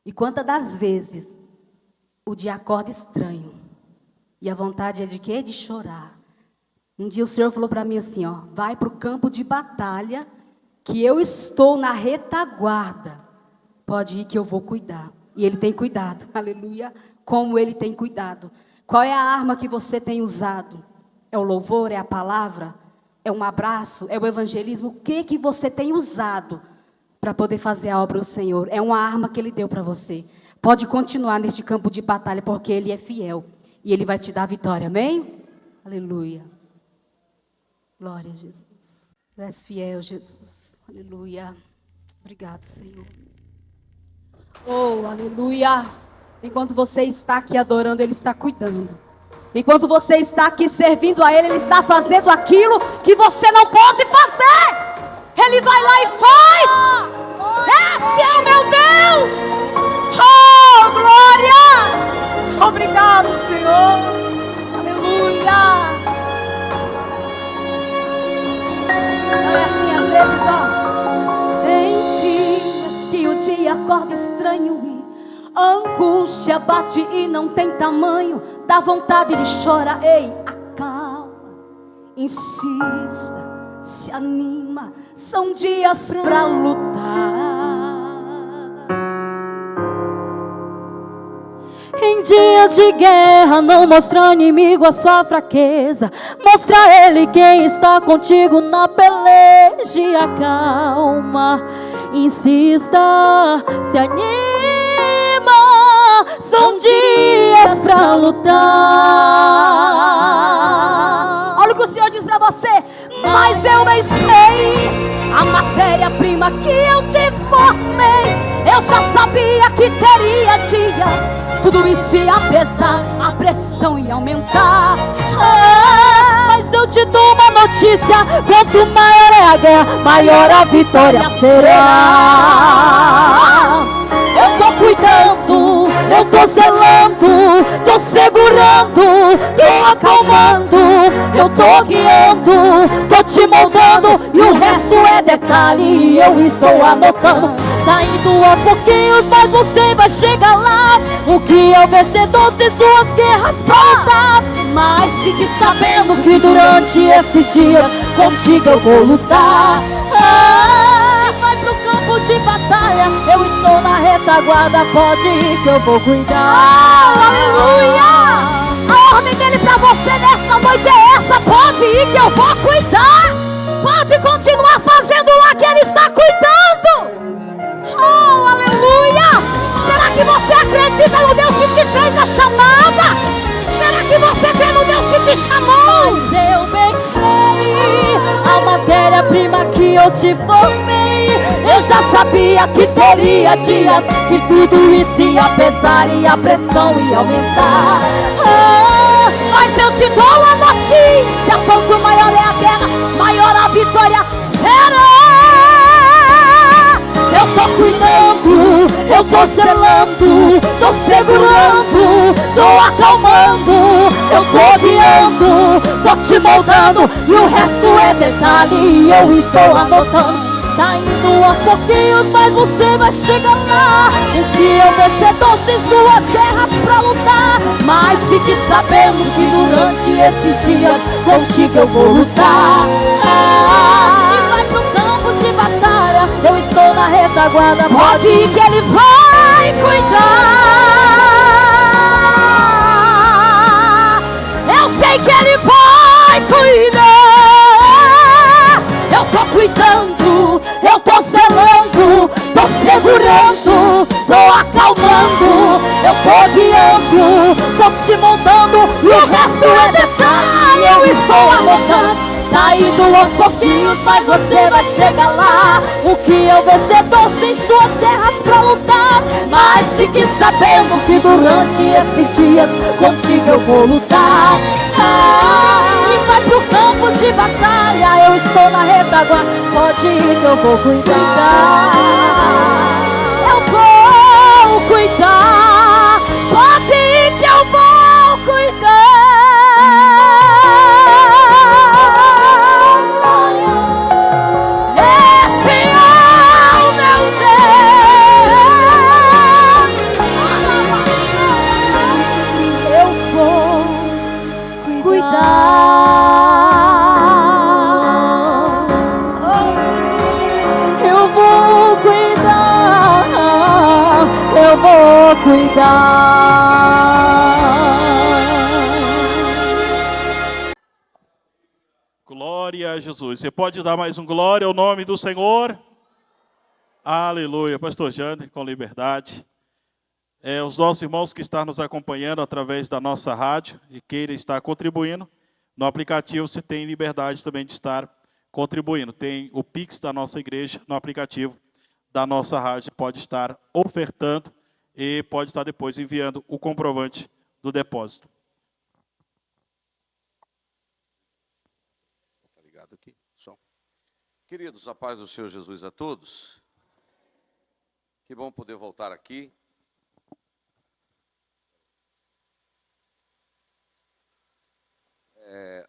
E quantas das vezes o dia acorda estranho. E a vontade é de quê? De chorar. Um dia o Senhor falou para mim assim, ó, vai para o campo de batalha, que eu estou na retaguarda. Pode ir que eu vou cuidar. E Ele tem cuidado, aleluia. Como Ele tem cuidado. Qual é a arma que você tem usado? É o louvor, é a palavra? É um abraço? É o evangelismo? O que você tem usado para poder fazer a obra do Senhor? É uma arma que Ele deu para você. Pode continuar neste campo de batalha, porque Ele é fiel. E Ele vai te dar a vitória, amém? Aleluia. Glória a Jesus. Tu és fiel, Jesus. Aleluia. Obrigado, Senhor. Oh, aleluia. Enquanto você está aqui adorando, Ele está cuidando. Enquanto você está aqui servindo a Ele, Ele está fazendo aquilo que você não pode fazer. Ele vai lá e faz. Esse é o meu Deus. Oh, glória. Obrigado, Senhor. Aleluia. Não é assim às vezes, ó. Tem dias que o dia acorda estranho e a angústia bate e não tem tamanho. Dá vontade de chorar. Ei, acalma, insista, se anima. São dias pra lutar. Em dias de guerra, não mostra ao inimigo a sua fraqueza. Mostra a ele quem está contigo na peleja. E acalma, insista, se anima. São dias pra lutar. Olha o que o Senhor diz pra você. Mas eu bem sei a matéria-prima que eu te formei. Eu já sabia que teria dias. Tudo isso ia pesar, a pressão ia aumentar. Mas eu te dou uma notícia. Quanto maior é a guerra, maior a vitória será. Eu tô cuidando, eu tô zelando, tô segurando, tô acalmando, eu tô guiando, tô te moldando. E o resto é detalhe, eu estou anotando. Tá indo aos pouquinhos, mas você vai chegar lá. O que é o vencedor sem suas guerras pra lutar. Mas fique sabendo que durante esses dias contigo eu vou lutar. Vai pro campo de batalha, eu estou na retaguarda. Pode ir que eu vou cuidar. Aleluia! A ordem dele pra você nessa noite é essa. Pode ir que eu vou cuidar. Pode continuar fazendo lá que ele está cuidando. Oh, aleluia! Será que você acredita no Deus que te fez na chamada? Será que você crê no Deus que te chamou? Mas eu bem sei a matéria-prima que eu te formei. Eu já sabia que teria dias que tudo isso ia pesar e a pressão ia aumentar. Mas eu te dou a notícia. Quanto maior é a guerra, maior a vitória será. Eu tô cuidando, eu tô zelando, tô segurando, tô acalmando, eu tô guiando, tô te moldando. E o resto é detalhe, eu estou anotando. Tá indo aos pouquinhos, mas você vai chegar lá. O que é o vencedor sem suas guerras pra lutar. Mas fique sabendo que durante esses dias contigo eu vou lutar. E vai pro campo de batalha, eu estou na retaguarda. Pode ir que ele vai cuidar. Eu sei que ele vai cuidar. Eu tô cuidando, eu tô zelando, tô segurando, tô acalmando, eu tô guiando, tô te moldando. E o resto é detalhe, eu estou anotando. Tá indo aos pouquinhos, mas você vai chegar lá. O que é o vencedor sem suas guerras pra lutar. Mas fique sabendo que durante esses dias contigo eu vou lutar. E vai pro campo de batalha, eu estou na retaguarda. Pode ir que eu vou cuidar. Eu vou cuidar. Pode ir que eu vou cuidar. Esse é o meu Deus. cuidar. Glória a Jesus. Você pode dar mais um glória ao nome do Senhor? Aleluia. Pastor Jane, com liberdade. Os nossos irmãos que estão nos acompanhando através da nossa rádio e queira estar contribuindo, no aplicativo você tem liberdade também de estar contribuindo. Tem o Pix da nossa igreja no aplicativo da nossa rádio. Você pode estar ofertando e pode estar depois enviando o comprovante do depósito. Tá ligado aqui? Som. Queridos, a paz do Senhor Jesus a todos. Que bom poder voltar aqui.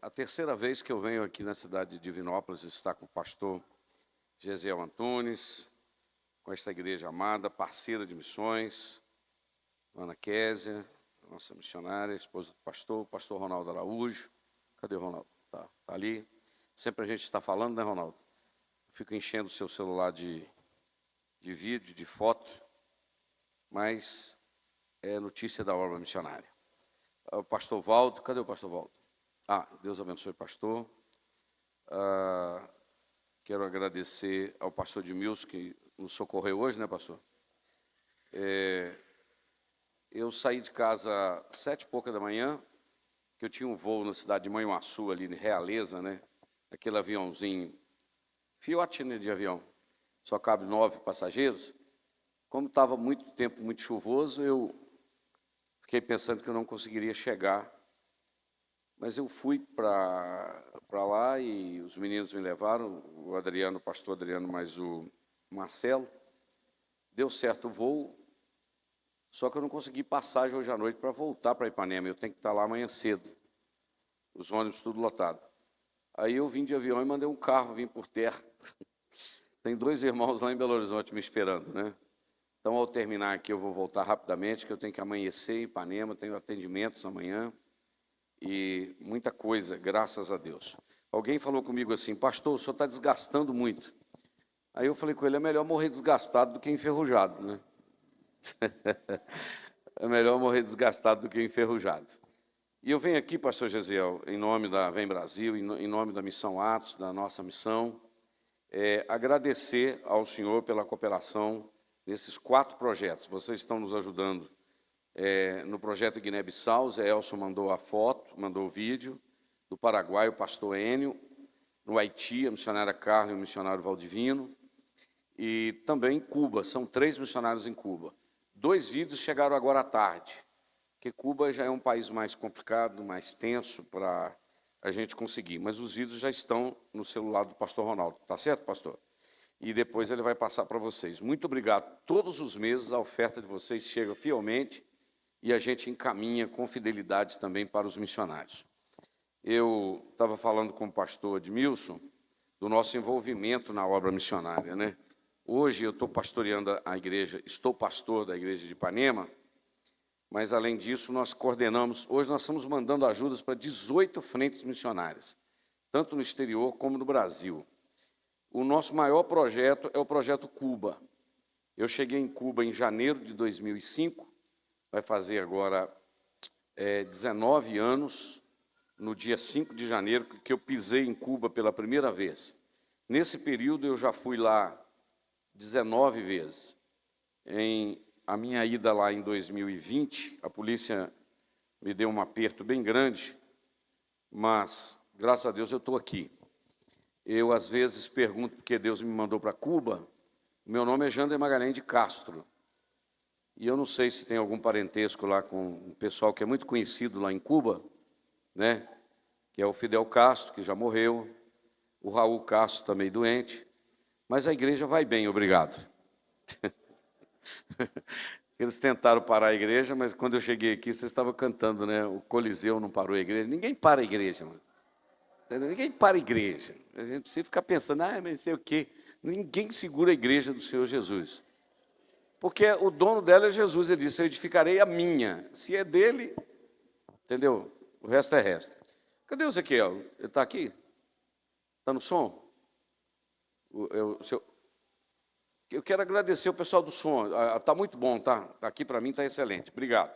A terceira vez que eu venho aqui na cidade de Divinópolis, está com o pastor Gesiel Antunes, com esta igreja amada, parceira de missões, Ana Késia, nossa missionária, esposa do pastor, pastor Ronaldo Araújo. Cadê o Ronaldo? Tá ali. Sempre a gente está falando, né, Ronaldo? Eu fico enchendo o seu celular de vídeo, de foto, mas é notícia da obra missionária. O pastor Valdo, cadê o pastor Valdo? Deus abençoe o pastor. Quero agradecer ao pastor Edmilson, que nos socorreu hoje, né, pastor? Eu saí de casa às 7h pouca da manhã, que eu tinha um voo na cidade de Manhuaçu, ali em Realeza, né? Aquele aviãozinho, fiote, né, de avião, só cabe 9 passageiros. Como estava muito tempo, muito chuvoso, eu fiquei pensando que eu não conseguiria chegar. Mas eu fui para lá e os meninos me levaram, o Adriano, o pastor Adriano, mais o Marcelo. Deu certo o voo, só que eu não consegui passagem hoje à noite para voltar para Ipanema. Eu tenho que estar lá amanhã cedo, os ônibus tudo lotado. Aí eu vim de avião e mandei um carro vir por terra. Tem 2 irmãos lá em Belo Horizonte me esperando, né? Então, ao terminar aqui, eu vou voltar rapidamente, que eu tenho que amanhecer em Ipanema, tenho atendimentos amanhã. E muita coisa, graças a Deus. Alguém falou comigo assim: pastor, o senhor está desgastando muito. Aí eu falei com ele: é melhor morrer desgastado do que enferrujado, né? É melhor morrer desgastado do que enferrujado. E eu venho aqui, pastor Gesiel, em nome da Vem Brasil, em nome da Missão Atos, da nossa missão, agradecer ao senhor pela cooperação nesses 4 projetos. Vocês estão nos ajudando no projeto Guiné-Bissau. Zé Elson mandou a foto, mandou o vídeo. Do Paraguai, o pastor Enio. No Haiti, a missionária Carla e o missionário Valdivino. E também em Cuba, são 3 missionários em Cuba. 2 vídeos chegaram agora à tarde, porque Cuba já é um país mais complicado, mais tenso para a gente conseguir. Mas os vídeos já estão no celular do pastor Ronaldo. Tá certo, pastor? E depois ele vai passar para vocês. Muito obrigado. Todos os meses a oferta de vocês chega fielmente e a gente encaminha com fidelidade também para os missionários. Eu estava falando com o pastor Edmilson do nosso envolvimento na obra missionária, né? Hoje eu estou pastoreando a igreja, estou pastor da igreja de Ipanema, mas, além disso, nós coordenamos, hoje nós estamos mandando ajudas para 18 frentes missionárias, tanto no exterior como no Brasil. O nosso maior projeto é o projeto Cuba. Eu cheguei em Cuba em janeiro de 2005, vai fazer agora 19 anos, no dia 5 de janeiro, que eu pisei em Cuba pela primeira vez. Nesse período, eu já fui lá 19 vezes. A minha ida lá em 2020, a polícia me deu um aperto bem grande, mas, graças a Deus, eu estou aqui. Eu, às vezes, pergunto por que Deus me mandou para Cuba. Meu nome é Jander Magalhães de Castro. E eu não sei se tem algum parentesco lá com o pessoal que é muito conhecido lá em Cuba, né? Que é o Fidel Castro, que já morreu, o Raul Castro, também doente, mas a igreja vai bem, obrigado. Eles tentaram parar a igreja, mas quando eu cheguei aqui, vocês estavam cantando, né? O Coliseu não parou a igreja. Ninguém para a igreja, mano. Ninguém para a igreja. A gente precisa ficar pensando, mas sei o quê. Ninguém segura a igreja do Senhor Jesus. Porque o dono dela é Jesus. Ele disse: eu edificarei a minha. Se é dele, entendeu? O resto é resto. Cadê o Ezequiel? Ele está aqui? Está no som? Eu quero agradecer o pessoal do som. Está muito bom, tá? Aqui para mim está excelente. Obrigado.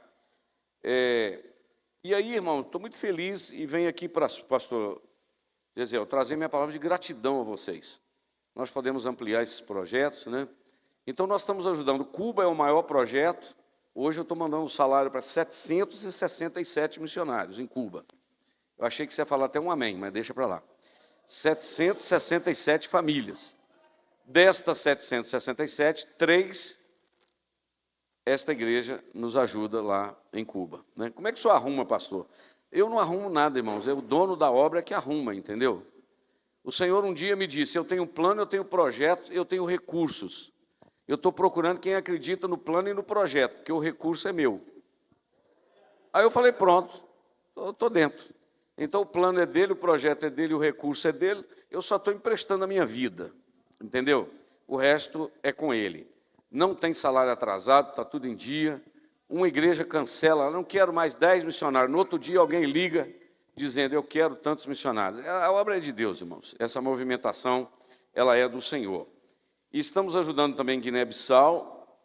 E aí, irmão, estou muito feliz e venho aqui para o pastor Gesiel trazer minha palavra de gratidão a vocês. Nós podemos ampliar esses projetos, né? Então, nós estamos ajudando. Cuba é o maior projeto. Hoje eu estou mandando um salário para 767 missionários em Cuba. Eu achei que você ia falar até um amém, mas deixa para lá. 767 famílias. Destas 767, 3, esta igreja nos ajuda lá em Cuba, né? Como é que o senhor arruma, pastor? Eu não arrumo nada, irmãos. É o dono da obra que arruma, entendeu? O Senhor um dia me disse, eu tenho plano, eu tenho projeto, eu tenho recursos. Eu estou procurando quem acredita no plano e no projeto, porque o recurso é meu. Aí eu falei, pronto, estou dentro. Então o plano é dele, o projeto é dele, o recurso é dele, eu só estou emprestando a minha vida, entendeu? O resto é com ele. Não tem salário atrasado, está tudo em dia. Uma igreja cancela, não quero mais 10 missionários. No outro dia alguém liga, dizendo, eu quero tantos missionários. A obra é de Deus, irmãos. Essa movimentação, ela é do Senhor. E estamos ajudando também Guiné-Bissau,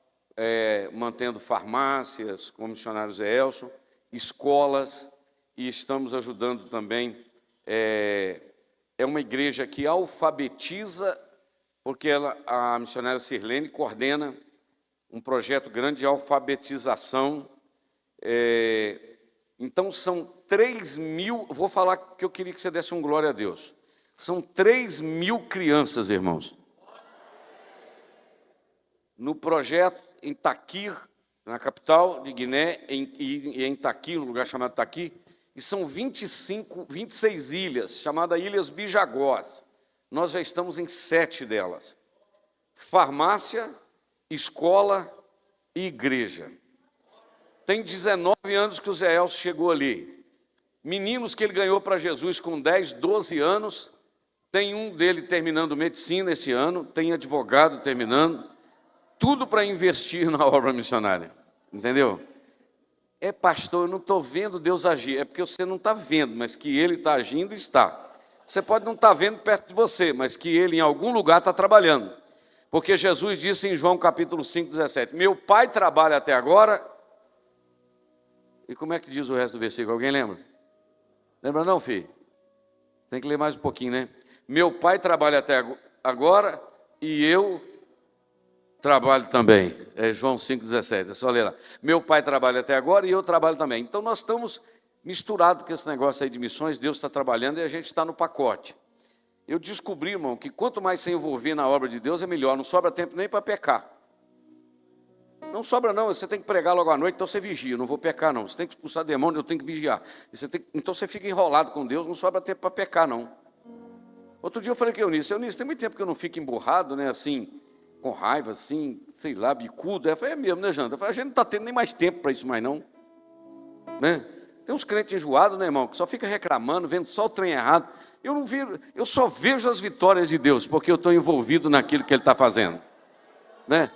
mantendo farmácias, com o missionário Zé Elson, escolas, e estamos ajudando também, é uma igreja que alfabetiza, porque a missionária Sirlene coordena um projeto grande de alfabetização. Então, são 3.000, vou falar que eu queria que você desse um glória a Deus. São 3.000 crianças, irmãos. No projeto em Taquir, na capital de Guiné, e em Taquir, um lugar chamado Taquir, e são 26 ilhas, chamadas Ilhas Bijagós. Nós já estamos em 7 delas. Farmácia, escola e igreja. Tem 19 anos que o Zé Elcio chegou ali. Meninos que ele ganhou para Jesus com 10, 12 anos. Tem um dele terminando medicina esse ano, tem advogado terminando. Tudo para investir na obra missionária. Entendeu? Pastor, eu não estou vendo Deus agir. É porque você não está vendo, mas que Ele está agindo, está. Você pode não estar vendo perto de você, mas que Ele em algum lugar está trabalhando. Porque Jesus disse em João capítulo 5, 17, meu Pai trabalha até agora. E como é que diz o resto do versículo? Alguém lembra? Lembra não, filho? Tem que ler mais um pouquinho, né? Meu Pai trabalha até agora e eu trabalho também. É João 5,17, é só ler lá. Meu Pai trabalha até agora e eu trabalho também. Então nós estamos misturados com esse negócio aí de missões, Deus está trabalhando e a gente está no pacote. Eu descobri, irmão, que quanto mais se envolver na obra de Deus é melhor, não sobra tempo nem para pecar. Não sobra não, você tem que pregar logo à noite, então você vigia, não vou pecar não. Você tem que expulsar demônio, eu tenho que vigiar. Então você fica enrolado com Deus, não sobra tempo para pecar não. Outro dia eu falei com a Eunice, tem muito tempo que eu não fico emburrado, né, assim, com raiva, assim, sei lá, bicudo. Ela falou, mesmo, né, Janta? Eu falei, a gente não está tendo nem mais tempo para isso mais não. Né? Tem uns crentes enjoados, né, irmão, que só fica reclamando, vendo só o trem errado. Eu só vejo as vitórias de Deus, porque eu estou envolvido naquilo que Ele está fazendo. Né?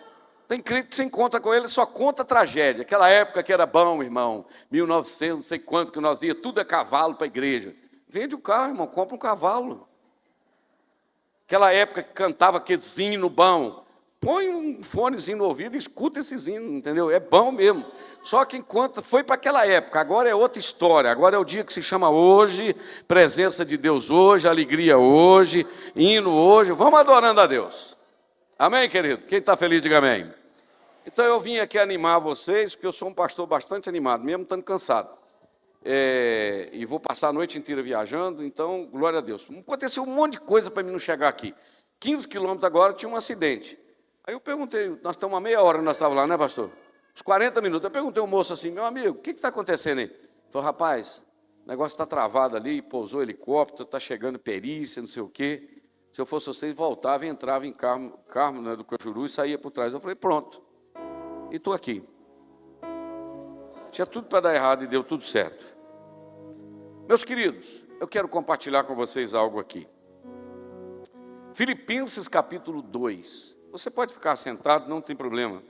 Tem crente que se encontra com Ele, só conta a tragédia. Aquela época que era bom, irmão, 1900, não sei quanto que nós ia, tudo é cavalo para a igreja. Vende o carro, irmão, compra um cavalo. Aquela época que cantava aquele hino bom, põe um fonezinho no ouvido e escuta esse hino, entendeu? É bom mesmo. Só que enquanto foi para aquela época, agora é outra história. Agora é o dia que se chama hoje, presença de Deus hoje, alegria hoje, hino hoje. Vamos adorando a Deus. Amém, querido? Quem está feliz, diga amém. Então eu vim aqui animar vocês, porque eu sou um pastor bastante animado, mesmo estando cansado. E vou passar a noite inteira viajando, então, glória a Deus. Aconteceu um monte de coisa para mim não chegar aqui. 15 quilômetros agora tinha um acidente. Aí eu perguntei, nós estamos há meia hora que nós estávamos lá, né, pastor? Uns 40 minutos. Eu perguntei ao moço assim, meu amigo, o que está acontecendo aí? Ele falou, rapaz, o negócio está travado ali, pousou helicóptero, está chegando perícia, não sei o quê. Se eu fosse vocês, voltava e entrava em Carmo, né, do Cajuru e saía por trás. Eu falei, pronto. E estou aqui. Tinha tudo para dar errado e deu tudo certo. Meus queridos, eu quero compartilhar com vocês algo aqui. Filipenses capítulo 2. Você pode ficar sentado, não tem problema.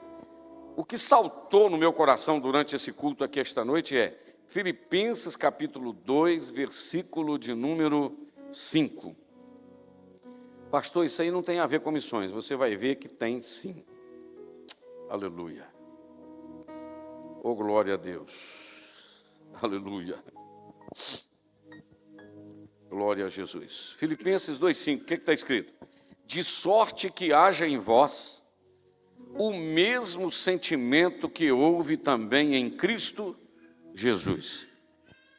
O que saltou no meu coração durante esse culto aqui esta noite é Filipenses capítulo 2, versículo de número 5. Pastor, isso aí não tem a ver com missões. Você vai ver que tem sim. Aleluia. Oh, glória a Deus. Aleluia. Glória a Jesus. Filipenses 2,5, o que está escrito? De sorte que haja em vós o mesmo sentimento que houve também em Cristo Jesus.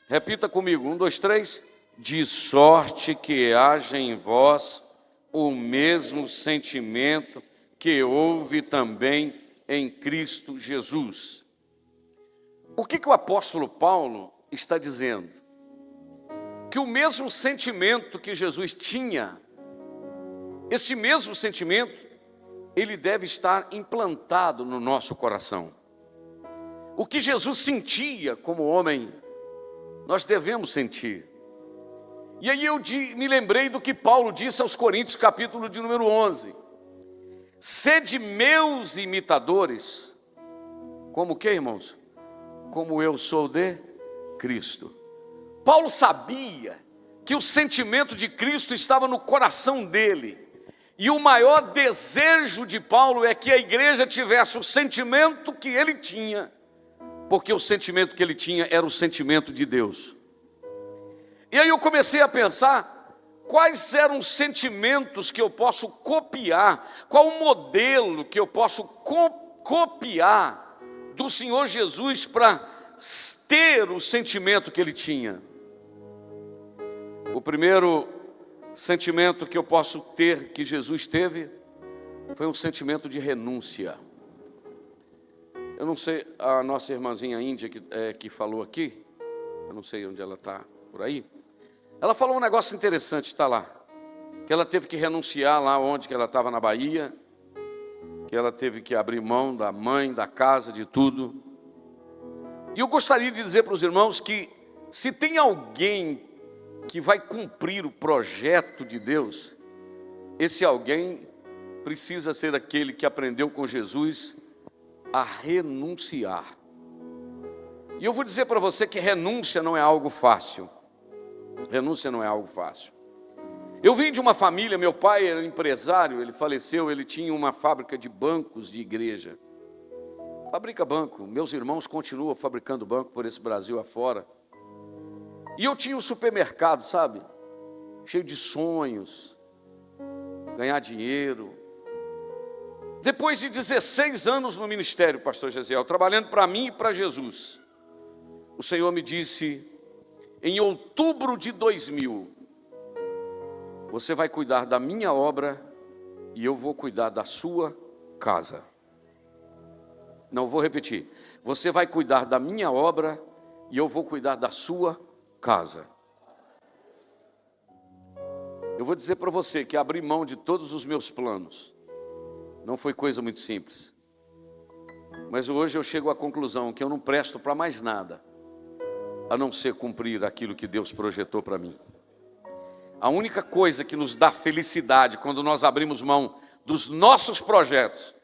Repita comigo, 1, 2, 3. De sorte que haja em vós o mesmo sentimento que houve também em Cristo Jesus. O que o apóstolo Paulo está dizendo? Que o mesmo sentimento que Jesus tinha, esse mesmo sentimento, ele deve estar implantado no nosso coração. O que Jesus sentia como homem, nós devemos sentir. E aí eu me lembrei do que Paulo disse aos Coríntios, capítulo de número 11. Sede meus imitadores, como que, irmãos? Como eu sou de Cristo. Paulo sabia que o sentimento de Cristo estava no coração dele. E o maior desejo de Paulo é que a igreja tivesse o sentimento que ele tinha, porque o sentimento que ele tinha era o sentimento de Deus. E aí eu comecei a pensar, quais eram os sentimentos que eu posso copiar, qual o modelo que eu posso copiar do Senhor Jesus para ter o sentimento que ele tinha. O primeiro sentimento que eu posso ter, que Jesus teve, foi um sentimento de renúncia. Eu não sei, a nossa irmãzinha índia que falou aqui, eu não sei onde ela está, por aí, ela falou um negócio interessante, está lá, que ela teve que renunciar lá onde que ela estava na Bahia, que ela teve que abrir mão da mãe, da casa, de tudo. E eu gostaria de dizer para os irmãos que se tem alguém que vai cumprir o projeto de Deus, esse alguém precisa ser aquele que aprendeu com Jesus a renunciar. E eu vou dizer para você que renúncia não é algo fácil. Renúncia não é algo fácil. Eu vim de uma família, meu pai era empresário, ele faleceu, ele tinha uma fábrica de bancos de igreja. Fabrica banco, meus irmãos continuam fabricando banco por esse Brasil afora. E eu tinha um supermercado, sabe? Cheio de sonhos, ganhar dinheiro. Depois de 16 anos no ministério, pastor Gesiel, trabalhando para mim e para Jesus, o Senhor me disse, em outubro de 2000, você vai cuidar da minha obra e eu vou cuidar da sua casa. Não, vou repetir. Você vai cuidar da minha obra e eu vou cuidar da sua casa. Eu vou dizer para você que abrir mão de todos os meus planos não foi coisa muito simples. Mas hoje eu chego à conclusão que eu não presto para mais nada, a não ser cumprir aquilo que Deus projetou para mim. A única coisa que nos dá felicidade quando nós abrimos mão dos nossos projetos,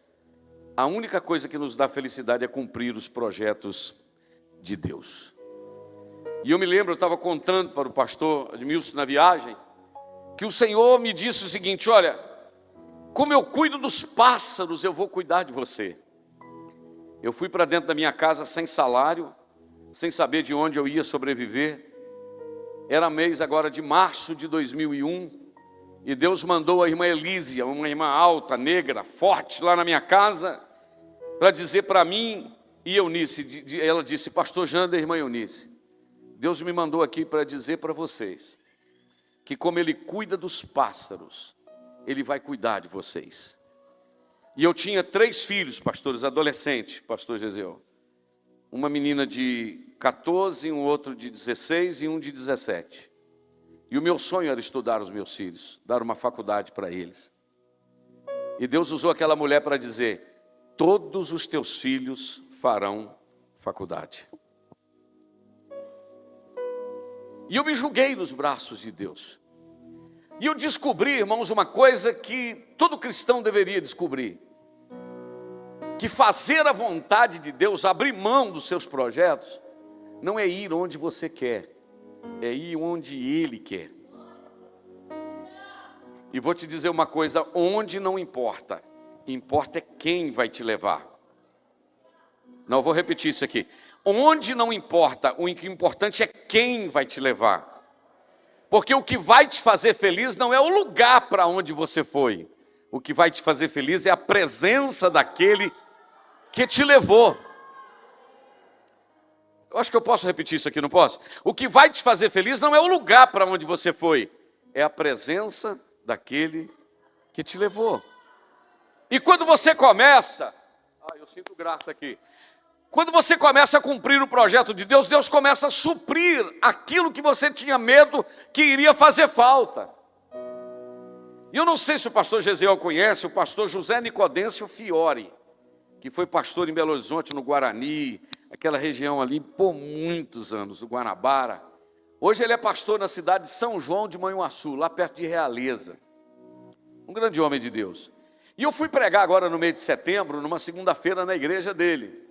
a única coisa que nos dá felicidade é cumprir os projetos de Deus. E eu me lembro, eu estava contando para o pastor Edmilson na viagem, que o Senhor me disse o seguinte, olha, como eu cuido dos pássaros, eu vou cuidar de você. Eu fui para dentro da minha casa sem salário, sem saber de onde eu ia sobreviver. Era mês agora de março de 2001, e Deus mandou a irmã Elísia, uma irmã alta, negra, forte, lá na minha casa, para dizer para mim e Eunice, ela disse, pastor Jander, irmã Eunice, Deus me mandou aqui para dizer para vocês, que como Ele cuida dos pássaros, Ele vai cuidar de vocês. E eu tinha 3 filhos, pastores, adolescentes, pastor Gesiel. Uma menina de 14, um outro de 16 e um de 17. E o meu sonho era estudar os meus filhos, dar uma faculdade para eles. E Deus usou aquela mulher para dizer, todos os teus filhos farão faculdade. E eu me julguei nos braços de Deus. E eu descobri, irmãos, uma coisa que todo cristão deveria descobrir. Que fazer a vontade de Deus, abrir mão dos seus projetos, não é ir onde você quer, é ir onde Ele quer. E vou te dizer uma coisa, onde não importa, importa é quem vai te levar. Não, eu vou repetir isso aqui. Onde não importa, o importante é quem vai te levar. Porque o que vai te fazer feliz não é o lugar para onde você foi. O que vai te fazer feliz é a presença daquele que te levou. Eu acho que eu posso repetir isso aqui, não posso? O que vai te fazer feliz não é o lugar para onde você foi, é a presença daquele que te levou. E quando você começa, eu sinto graça aqui. Quando você começa a cumprir o projeto de Deus, Deus começa a suprir aquilo que você tinha medo que iria fazer falta. E eu não sei se o pastor Gesiel conhece o pastor José Nicodêncio Fiore, que foi pastor em Belo Horizonte, no Guarani, aquela região ali, por muitos anos, do Guanabara. Hoje ele é pastor na cidade de São João de Manhuaçu, lá perto de Realeza. Um grande homem de Deus. E eu fui pregar agora no mês de setembro, numa segunda-feira, na igreja dele,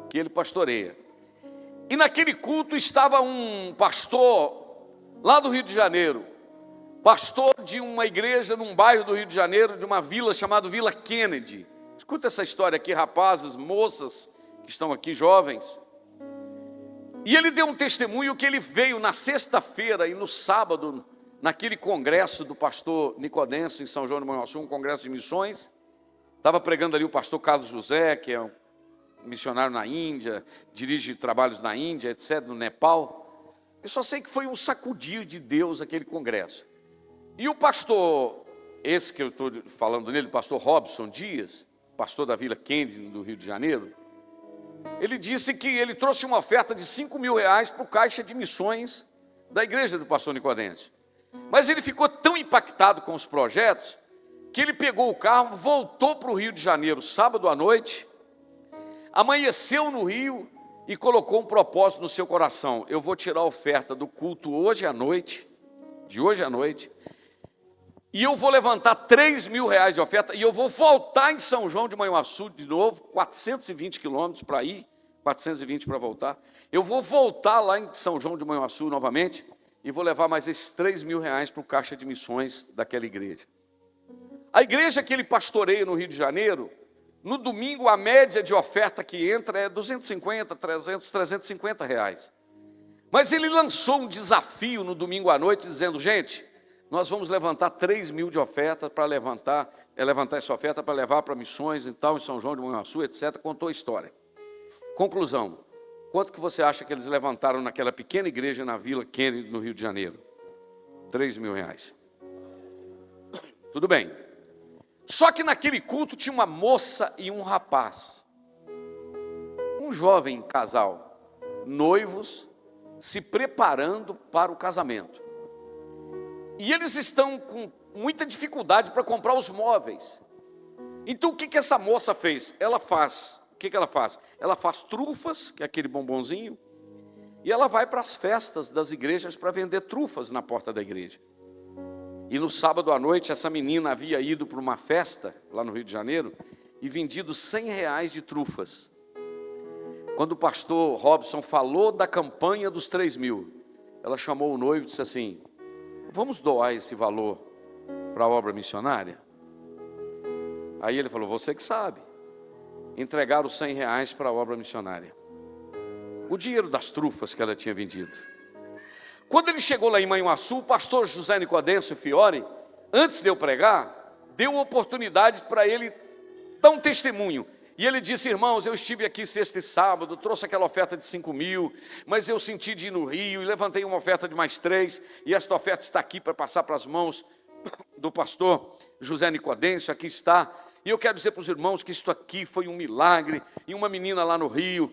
que ele pastoreia. E naquele culto estava um pastor lá do Rio de Janeiro, pastor de uma igreja num bairro do Rio de Janeiro, de uma vila chamada Vila Kennedy. Escuta essa história aqui, rapazes, moças que estão aqui, jovens. E ele deu um testemunho que ele veio na sexta-feira e no sábado, naquele congresso do pastor Nicodêncio, em São João de Manhuaçu, um congresso de missões. Estava pregando ali o pastor Carlos José, que é um missionário na Índia, dirige trabalhos na Índia, etc., no Nepal. Eu só sei que foi um sacudir de Deus aquele congresso. E o pastor, esse que eu estou falando nele, o pastor Robson Dias, pastor da Vila Kennedy, do Rio de Janeiro, ele disse que ele trouxe uma oferta de R$5.000 para o caixa de missões da igreja do pastor Nicodêncio. Mas ele ficou tão impactado com os projetos, que ele pegou o carro, voltou para o Rio de Janeiro, sábado à noite, amanheceu no Rio e colocou um propósito no seu coração: eu vou tirar a oferta do culto hoje à noite, de hoje à noite, e eu vou levantar R$3.000 de oferta, e eu vou voltar em São João de Manhuaçu de novo, 420 quilômetros para ir, 420 para voltar. Eu vou voltar lá em São João de Manhuaçu novamente, e vou levar mais esses R$3.000 para o caixa de missões daquela igreja. A igreja que ele pastoreia no Rio de Janeiro, no domingo a média de oferta que entra é 250, 300, R$350. Mas ele lançou um desafio no domingo à noite, dizendo: gente, nós vamos levantar 3.000 de oferta para levantar essa oferta para levar para missões e tal, em São João de Manhuaçu, etc. Contou a história. Conclusão: quanto que você acha que eles levantaram naquela pequena igreja na Vila Kennedy, no Rio de Janeiro? R$3.000. Tudo bem. Só que naquele culto tinha uma moça e um rapaz, um jovem casal, noivos, se preparando para o casamento. E eles estão com muita dificuldade para comprar os móveis. Então o que essa moça fez? O que ela faz? Ela faz trufas, que é aquele bombonzinho, e ela vai para as festas das igrejas para vender trufas na porta da igreja. E no sábado à noite, essa menina havia ido para uma festa, lá no Rio de Janeiro, e vendido R$100 de trufas. Quando o pastor Robson falou da campanha dos 3.000, ela chamou o noivo e disse assim: vamos doar esse valor para a obra missionária? Aí ele falou: você que sabe. Entregaram os R$100 para a obra missionária. O dinheiro das trufas que ela tinha vendido. Quando ele chegou lá em Manhuaçu, o pastor José Nicodêncio Fiore, antes de eu pregar, deu oportunidade para ele dar um testemunho. E ele disse: irmãos, eu estive aqui sexta e sábado, trouxe aquela oferta de 5.000, mas eu senti de ir no Rio e levantei uma oferta de mais 3, e esta oferta está aqui para passar para as mãos do pastor José Nicodêncio, aqui está. E eu quero dizer para os irmãos que isto aqui foi um milagre. E uma menina lá no Rio,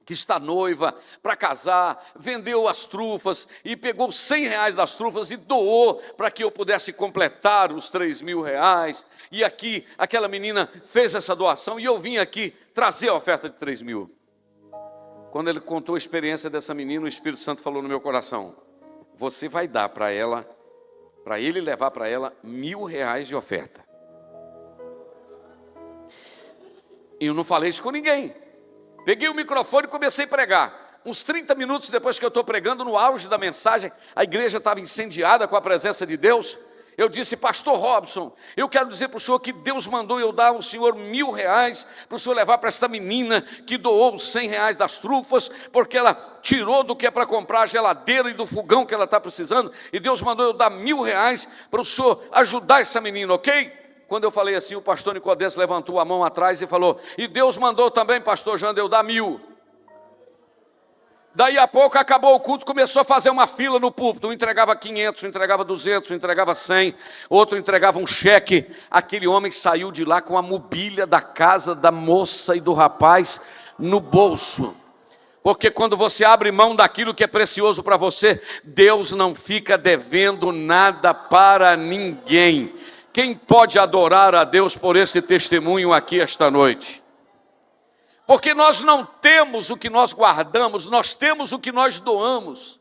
que está noiva para casar, vendeu as trufas e pegou R$100 das trufas e doou para que eu pudesse completar os R$3.000. E aqui, aquela menina fez essa doação e eu vim aqui trazer a oferta de 3.000. Quando ele contou a experiência dessa menina, o Espírito Santo falou no meu coração: você vai dar para ela, para ele levar para ela R$1.000 de oferta. E eu não falei isso com ninguém. Peguei o microfone e comecei a pregar. uns 30 minutos depois que eu estou pregando, no auge da mensagem, a igreja estava incendiada com a presença de Deus. Eu disse: pastor Robson, eu quero dizer para o senhor que Deus mandou eu dar ao senhor R$1.000 para o senhor levar para essa menina que doou os R$100 das trufas, porque ela tirou do que é para comprar a geladeira e do fogão que ela está precisando, e Deus mandou eu dar R$1.000 para o senhor ajudar essa menina, ok? Quando eu falei assim, o pastor Nicodemos levantou a mão atrás e falou: e Deus mandou também, pastor Jander, eu dar 1.000. Daí a pouco acabou o culto, começou a fazer uma fila no púlpito. Um entregava 500, um entregava 200, um entregava 100, outro entregava um cheque. Aquele homem saiu de lá com a mobília da casa da moça e do rapaz no bolso. Porque quando você abre mão daquilo que é precioso para você, Deus não fica devendo nada para ninguém. Quem pode adorar a Deus por esse testemunho aqui esta noite? Porque nós não temos o que nós guardamos, nós temos o que nós doamos.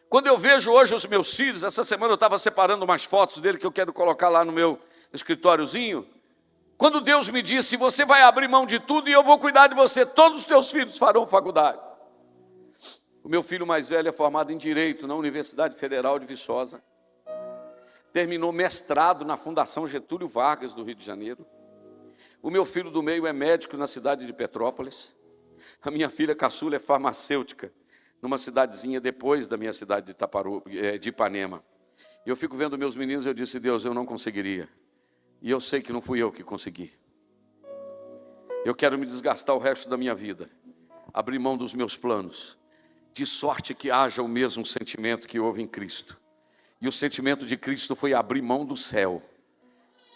Quando eu vejo hoje os meus filhos, essa semana eu estava separando umas fotos dele que eu quero colocar lá no meu escritóriozinho. Quando Deus me disse: você vai abrir mão de tudo e eu vou cuidar de você, todos os teus filhos farão faculdade. O meu filho mais velho é formado em Direito na Universidade Federal de Viçosa. Terminou mestrado na Fundação Getúlio Vargas do Rio de Janeiro. O meu filho do meio é médico na cidade de Petrópolis. A minha filha caçula é farmacêutica, numa cidadezinha depois da minha cidade de Ipanema. E eu fico vendo meus meninos, eu disse: Deus, eu não conseguiria. E eu sei que não fui eu que consegui. Eu quero me desgastar o resto da minha vida, abrir mão dos meus planos, de sorte que haja o mesmo sentimento que houve em Cristo. E o sentimento de Cristo foi abrir mão do céu,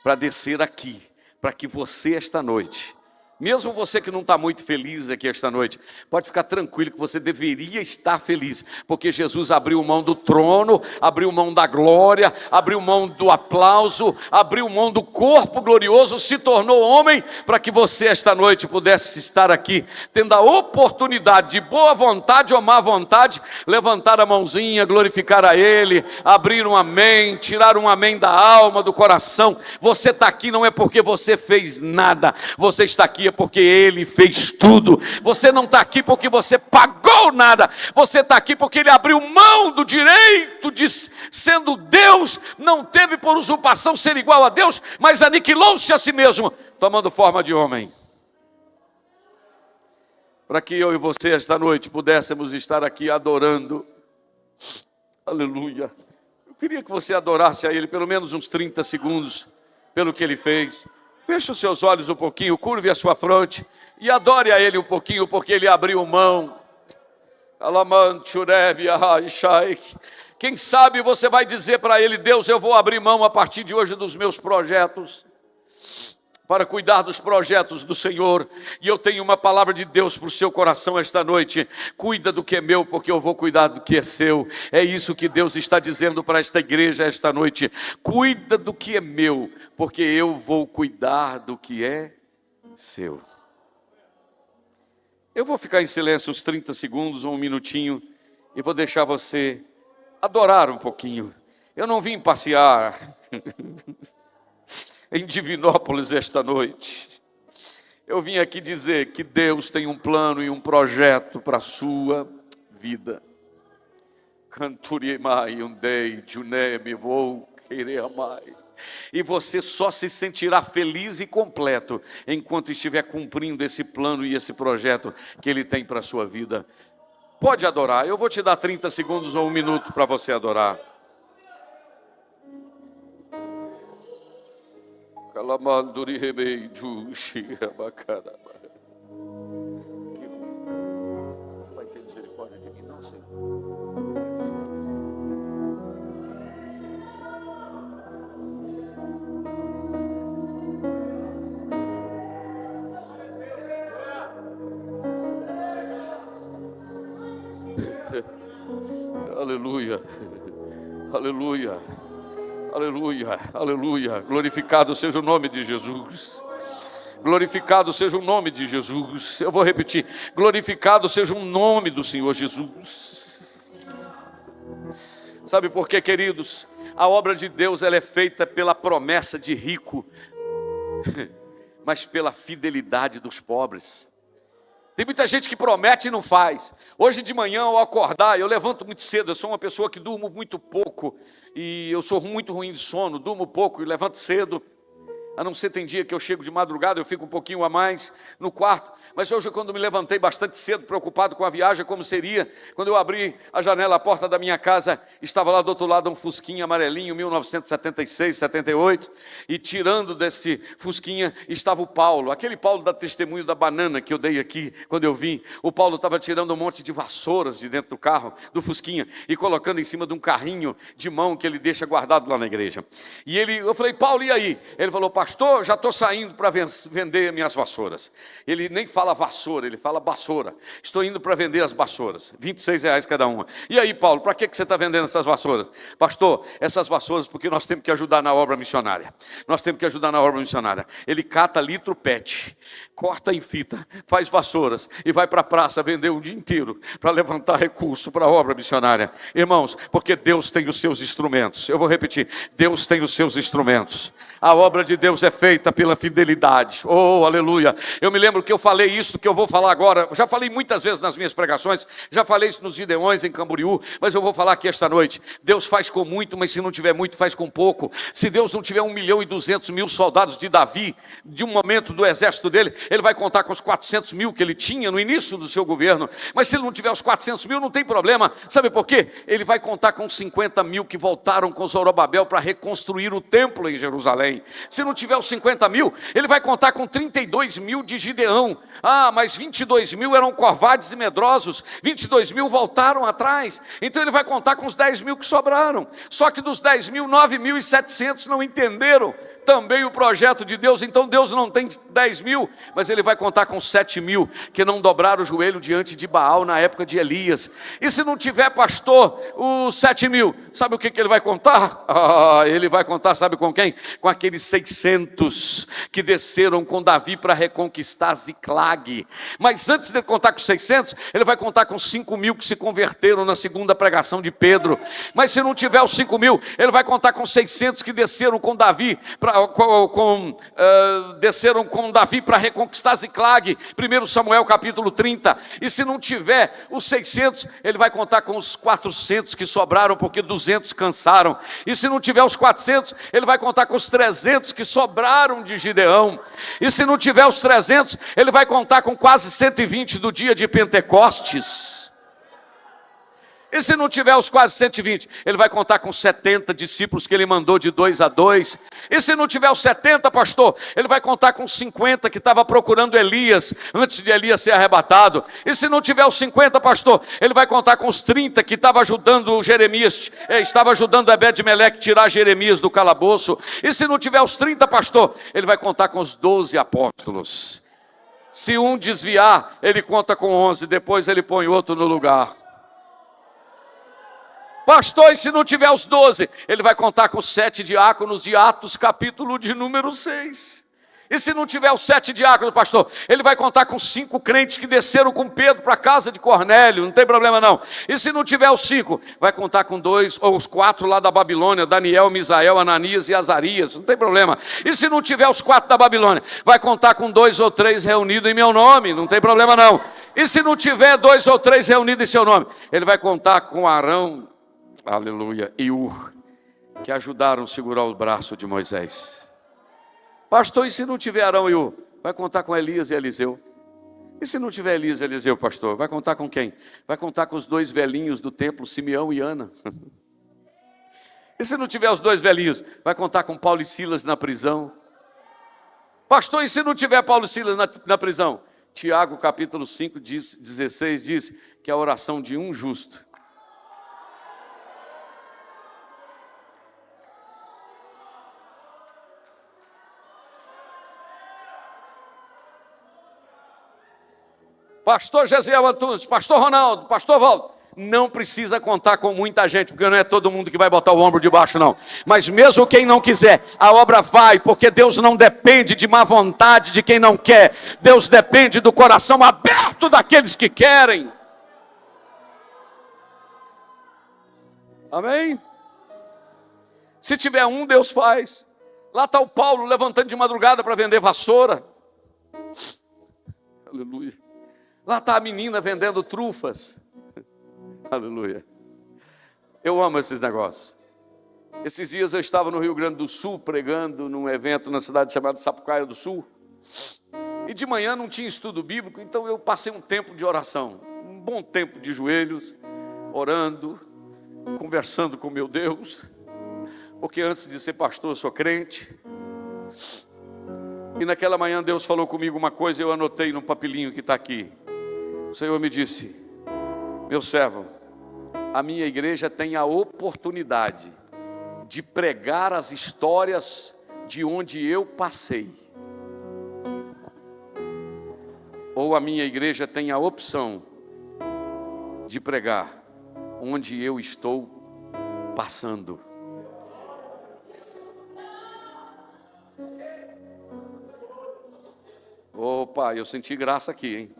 para descer aqui, para que você esta noite, mesmo você que não está muito feliz aqui esta noite, pode ficar tranquilo que você deveria estar feliz, porque Jesus abriu mão do trono, abriu mão da glória, abriu mão do aplauso, abriu mão do corpo glorioso, se tornou homem, para que você esta noite pudesse estar aqui, tendo a oportunidade de boa vontade ou má vontade, levantar a mãozinha, glorificar a Ele, abrir um amém, tirar um amém da alma, do coração. Você está aqui não é porque você fez nada, você está aqui porque Ele fez tudo. Você não está aqui porque você pagou nada, você está aqui porque Ele abriu mão do direito de, sendo Deus, não teve por usurpação ser igual a Deus, mas aniquilou-se a si mesmo, tomando forma de homem, para que eu e você esta noite pudéssemos estar aqui adorando. Aleluia. Eu queria que você adorasse a Ele pelo menos uns 30 segundos, pelo que Ele fez. Feche os seus olhos um pouquinho, curve a sua fronte e adore a Ele um pouquinho, porque Ele abriu mão. Quem sabe você vai dizer para Ele: Deus, eu vou abrir mão a partir de hoje dos meus projetos, para cuidar dos projetos do Senhor. E eu tenho uma palavra de Deus para o seu coração esta noite: cuida do que é meu, porque eu vou cuidar do que é seu. É isso que Deus está dizendo para esta igreja esta noite: cuida do que é meu, porque eu vou cuidar do que é seu. Eu vou ficar em silêncio uns 30 segundos ou um minutinho e vou deixar você adorar um pouquinho. Eu não vim passear em Divinópolis esta noite. Eu vim aqui dizer que Deus tem um plano e um projeto para a sua vida. E você só se sentirá feliz e completo enquanto estiver cumprindo esse plano e esse projeto que Ele tem para a sua vida. Pode adorar, eu vou te dar 30 segundos ou um minuto para você adorar. Vai ter misericórdia de mim, não, Senhor. Aleluia, aleluia, aleluia, aleluia. Glorificado seja o nome de Jesus. Glorificado seja o nome de Jesus. Eu vou repetir: glorificado seja o nome do Senhor Jesus. Sabe por quê, queridos? A obra de Deus, ela é feita pela promessa de rico, mas pela fidelidade dos pobres. Tem muita gente que promete e não faz. Hoje de manhã, ao acordar, eu levanto muito cedo. Eu sou uma pessoa que durmo muito pouco. E eu sou muito ruim de sono, durmo pouco e levanto cedo. A não ser tem dia que eu chego de madrugada, eu fico um pouquinho a mais no quarto. Mas hoje, quando me levantei bastante cedo, preocupado com a viagem, como seria, quando eu abri a janela, a porta da minha casa, estava lá do outro lado um fusquinha amarelinho, 1976, 78, e tirando desse fusquinha estava o Paulo, aquele Paulo da testemunho da banana que eu dei aqui, quando eu vim. O Paulo estava tirando um monte de vassouras de dentro do carro, do fusquinha, e colocando em cima de um carrinho de mão que ele deixa guardado lá na igreja. E eu falei, Paulo, e aí? Ele falou, pastor, já estou saindo para vender minhas vassouras. Ele nem fala vassoura, ele fala vassoura. Estou indo para vender as vassouras, R$26 cada uma. E aí, Paulo, para que você está vendendo essas vassouras? Pastor, essas vassouras porque nós temos que ajudar na obra missionária. Nós temos que ajudar na obra missionária. Ele cata litro PET, corta em fita, faz vassouras e vai para a praça vender o dia inteiro para levantar recurso para a obra missionária. Irmãos, porque Deus tem os seus instrumentos. Eu vou repetir, Deus tem os seus instrumentos. A obra de Deus é feita pela fidelidade. Oh, aleluia. Eu me lembro que eu falei isso que eu vou falar agora. Já falei muitas vezes nas minhas pregações. Já falei isso nos Gideões em Camboriú. Mas eu vou falar aqui esta noite. Deus faz com muito, mas se não tiver muito, faz com pouco. Se Deus não tiver 1.200.000 soldados de Davi, de um momento do exército dele, ele vai contar com os 400.000 que ele tinha no início do seu governo. Mas se ele não tiver os 400.000, não tem problema. Sabe por quê? Ele vai contar com 50.000 que voltaram com Zorobabel para reconstruir o templo em Jerusalém. Se não tiver os 50.000, ele vai contar com 32.000 de Gideão. Ah, mas 22.000 eram covardes e medrosos. 22.000 voltaram atrás. Então ele vai contar com os 10.000 que sobraram. Só que dos 10.000, 9.700 não entenderam também o projeto de Deus. Então Deus não tem 10.000, mas ele vai contar com 7.000 que não dobraram o joelho diante de Baal na época de Elias. E se não tiver, pastor, os 7.000, sabe o que ele vai contar? Ele vai contar, sabe com quem? Com aqueles 600 que desceram com Davi para reconquistar Ziclag. Mas antes de contar com 600, ele vai contar com 5.000 que se converteram na segunda pregação de Pedro. Mas se não tiver os 5.000, ele vai contar com 600 que desceram com Davi desceram com Davi para reconquistar Ziclag, 1 Samuel capítulo 30. E se não tiver os 600, ele vai contar com os 400 que sobraram, porque 200 cansaram. E se não tiver os 400, ele vai contar com os 300 que sobraram de Gideão. E se não tiver os 300, ele vai contar com quase 120 do dia de Pentecostes. E se não tiver os quase 120, ele vai contar com 70 discípulos que ele mandou de 2 a 2. E se não tiver os 70, pastor, ele vai contar com 50 que estava procurando Elias, antes de Elias ser arrebatado. E se não tiver os 50, pastor, ele vai contar com os 30 que estava ajudando Jeremias, estava ajudando Ebed-Meleque tirar Jeremias do calabouço. E se não tiver os 30, pastor, ele vai contar com os 12 apóstolos. Se um desviar, ele conta com 11, depois ele põe outro no lugar. Pastor, e se não tiver os 12, ele vai contar com os 7 diáconos de Atos, capítulo de número 6. E se não tiver os 7 diáconos, pastor, ele vai contar com 5 crentes que desceram com Pedro para a casa de Cornélio, não tem problema não. E se não tiver os 5, vai contar com 2 ou os 4 lá da Babilônia, Daniel, Misael, Ananias e Azarias, não tem problema. E se não tiver os 4 da Babilônia, vai contar com 2 ou 3 reunidos em meu nome, não tem problema não. E se não tiver 2 ou 3 reunidos em seu nome, ele vai contar com Arão, aleluia, e Ur, que ajudaram a segurar o braço de Moisés. Pastor, e se não tiver Arão e Ur? Vai contar com Elias e Eliseu. E se não tiver Elias e Eliseu, pastor? Vai contar com quem? Vai contar com os 2 velhinhos do templo, Simeão e Ana. E se não tiver os 2 velhinhos? Vai contar com Paulo e Silas na prisão. Pastor, e se não tiver Paulo e Silas na prisão? Tiago capítulo 5, 16 diz que a oração de um justo Pastor Gesiel Antunes, Pastor Ronaldo, Pastor Valdo, não precisa contar com muita gente, porque não é todo mundo que vai botar o ombro de baixo não. Mas mesmo quem não quiser, a obra vai, porque Deus não depende de má vontade de quem não quer. Deus depende do coração aberto daqueles que querem. Amém? Se tiver um, Deus faz. Lá está o Paulo levantando de madrugada para vender vassoura. Aleluia. Lá está a menina vendendo trufas. Aleluia. Eu amo esses negócios. Esses dias eu estava no Rio Grande do Sul pregando num evento na cidade chamada Sapucaia do Sul. E de manhã não tinha estudo bíblico, então eu passei um tempo de oração. Um bom tempo de joelhos, orando, conversando com meu Deus. Porque antes de ser pastor eu sou crente. E naquela manhã Deus falou comigo uma coisa, eu anotei num papelinho que está aqui. O Senhor me disse: meu servo, a minha igreja tem a oportunidade de pregar as histórias de onde eu passei. Ou a minha igreja tem a opção de pregar onde eu estou passando. Opa, eu senti graça aqui, hein?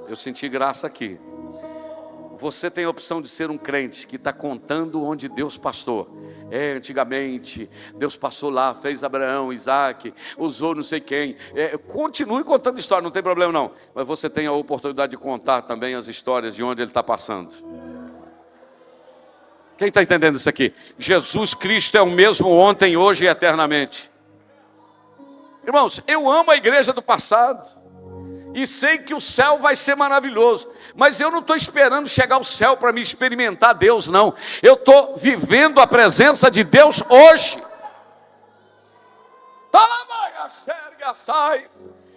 Eu senti graça aqui. Você tem a opção de ser um crente que está contando onde Deus passou. Antigamente, Deus passou lá, fez Abraão, Isaac, usou não sei quem. Continue contando história, não tem problema não. Mas você tem a oportunidade de contar também as histórias de onde Ele está passando. Quem está entendendo isso aqui? Jesus Cristo é o mesmo ontem, hoje e eternamente. Irmãos, eu amo a igreja do passado. E sei que o céu vai ser maravilhoso. Mas eu não estou esperando chegar ao céu para me experimentar Deus, não. Eu estou vivendo a presença de Deus hoje.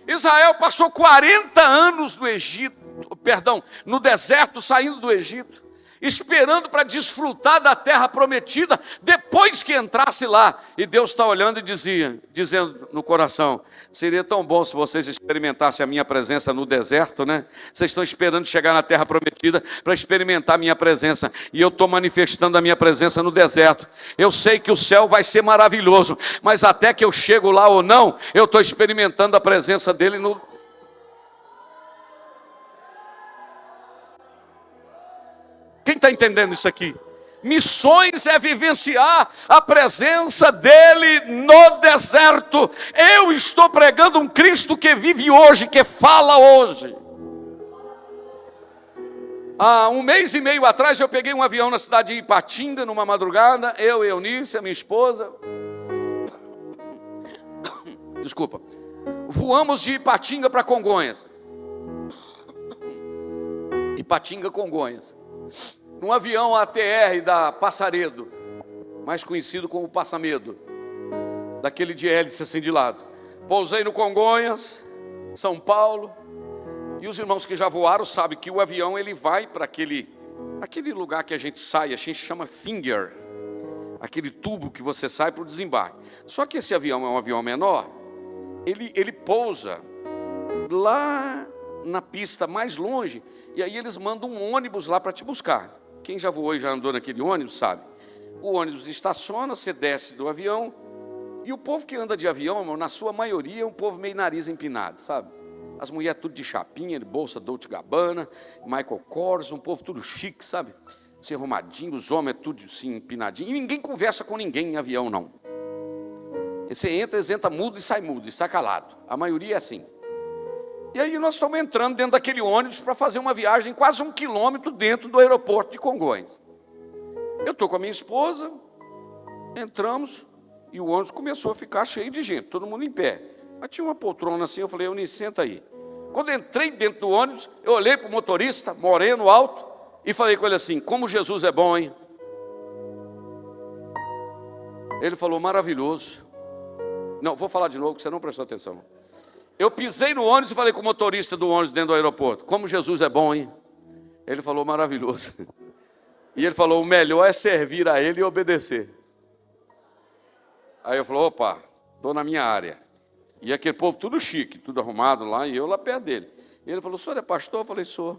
Israel passou 40 anos no Egito, no deserto, saindo do Egito, esperando para desfrutar da terra prometida, depois que entrasse lá. E Deus está olhando e dizendo no coração: seria tão bom se vocês experimentassem a minha presença no deserto, né? Vocês estão esperando chegar na terra prometida para experimentar a minha presença. E eu estou manifestando a minha presença no deserto. Eu sei que o céu vai ser maravilhoso, mas até que eu chego lá ou não, eu estou experimentando a presença dele no... Quem está entendendo isso aqui? Missões é vivenciar a presença dele no deserto. Eu estou pregando um Cristo que vive hoje, que fala hoje. Há 1 mês e meio atrás eu peguei um avião na cidade de Ipatinga, numa madrugada, eu e Eunice, a minha esposa. Desculpa. Voamos de Ipatinga para Congonhas. Ipatinga, Congonhas. Num avião ATR da Passaredo, mais conhecido como Passamedo, daquele de hélice assim de lado. Pousei no Congonhas, São Paulo, e os irmãos que já voaram sabem que o avião ele vai para aquele lugar que a gente sai, a gente chama finger, aquele tubo que você sai para o desembarque. Só que esse avião é um avião menor, ele pousa lá na pista mais longe, e aí eles mandam um ônibus lá para te buscar. Quem já voou e já andou naquele ônibus sabe. O ônibus estaciona, você desce do avião. E o povo que anda de avião, irmão, na sua maioria, é um povo meio nariz empinado, sabe? As mulheres tudo de chapinha, de bolsa Dolce & Gabbana, Michael Kors, um povo tudo chique, sabe? Assim, arrumadinho, os homens tudo assim, empinadinho. E ninguém conversa com ninguém em avião, não. E você entra mudo e sai calado. A maioria é assim. E aí nós estamos entrando dentro daquele ônibus para fazer uma viagem quase 1 quilômetro dentro do aeroporto de Congonhas. Eu estou com a minha esposa, entramos e o ônibus começou a ficar cheio de gente, todo mundo em pé. Mas tinha uma poltrona assim, eu falei: Eunice, senta aí. Quando eu entrei dentro do ônibus, eu olhei para o motorista, moreno, alto, e falei com ele assim: como Jesus é bom, hein? Ele falou: maravilhoso. Não, vou falar de novo, que você não prestou atenção. Eu pisei no ônibus e falei com o motorista do ônibus dentro do aeroporto: como Jesus é bom, hein? Ele falou: maravilhoso. E ele falou: o melhor é servir a ele e obedecer. Aí eu falei: opa, estou na minha área. E aquele povo tudo chique, tudo arrumado lá, e eu lá perto dele. E ele falou: o senhor é pastor? Eu falei: sou.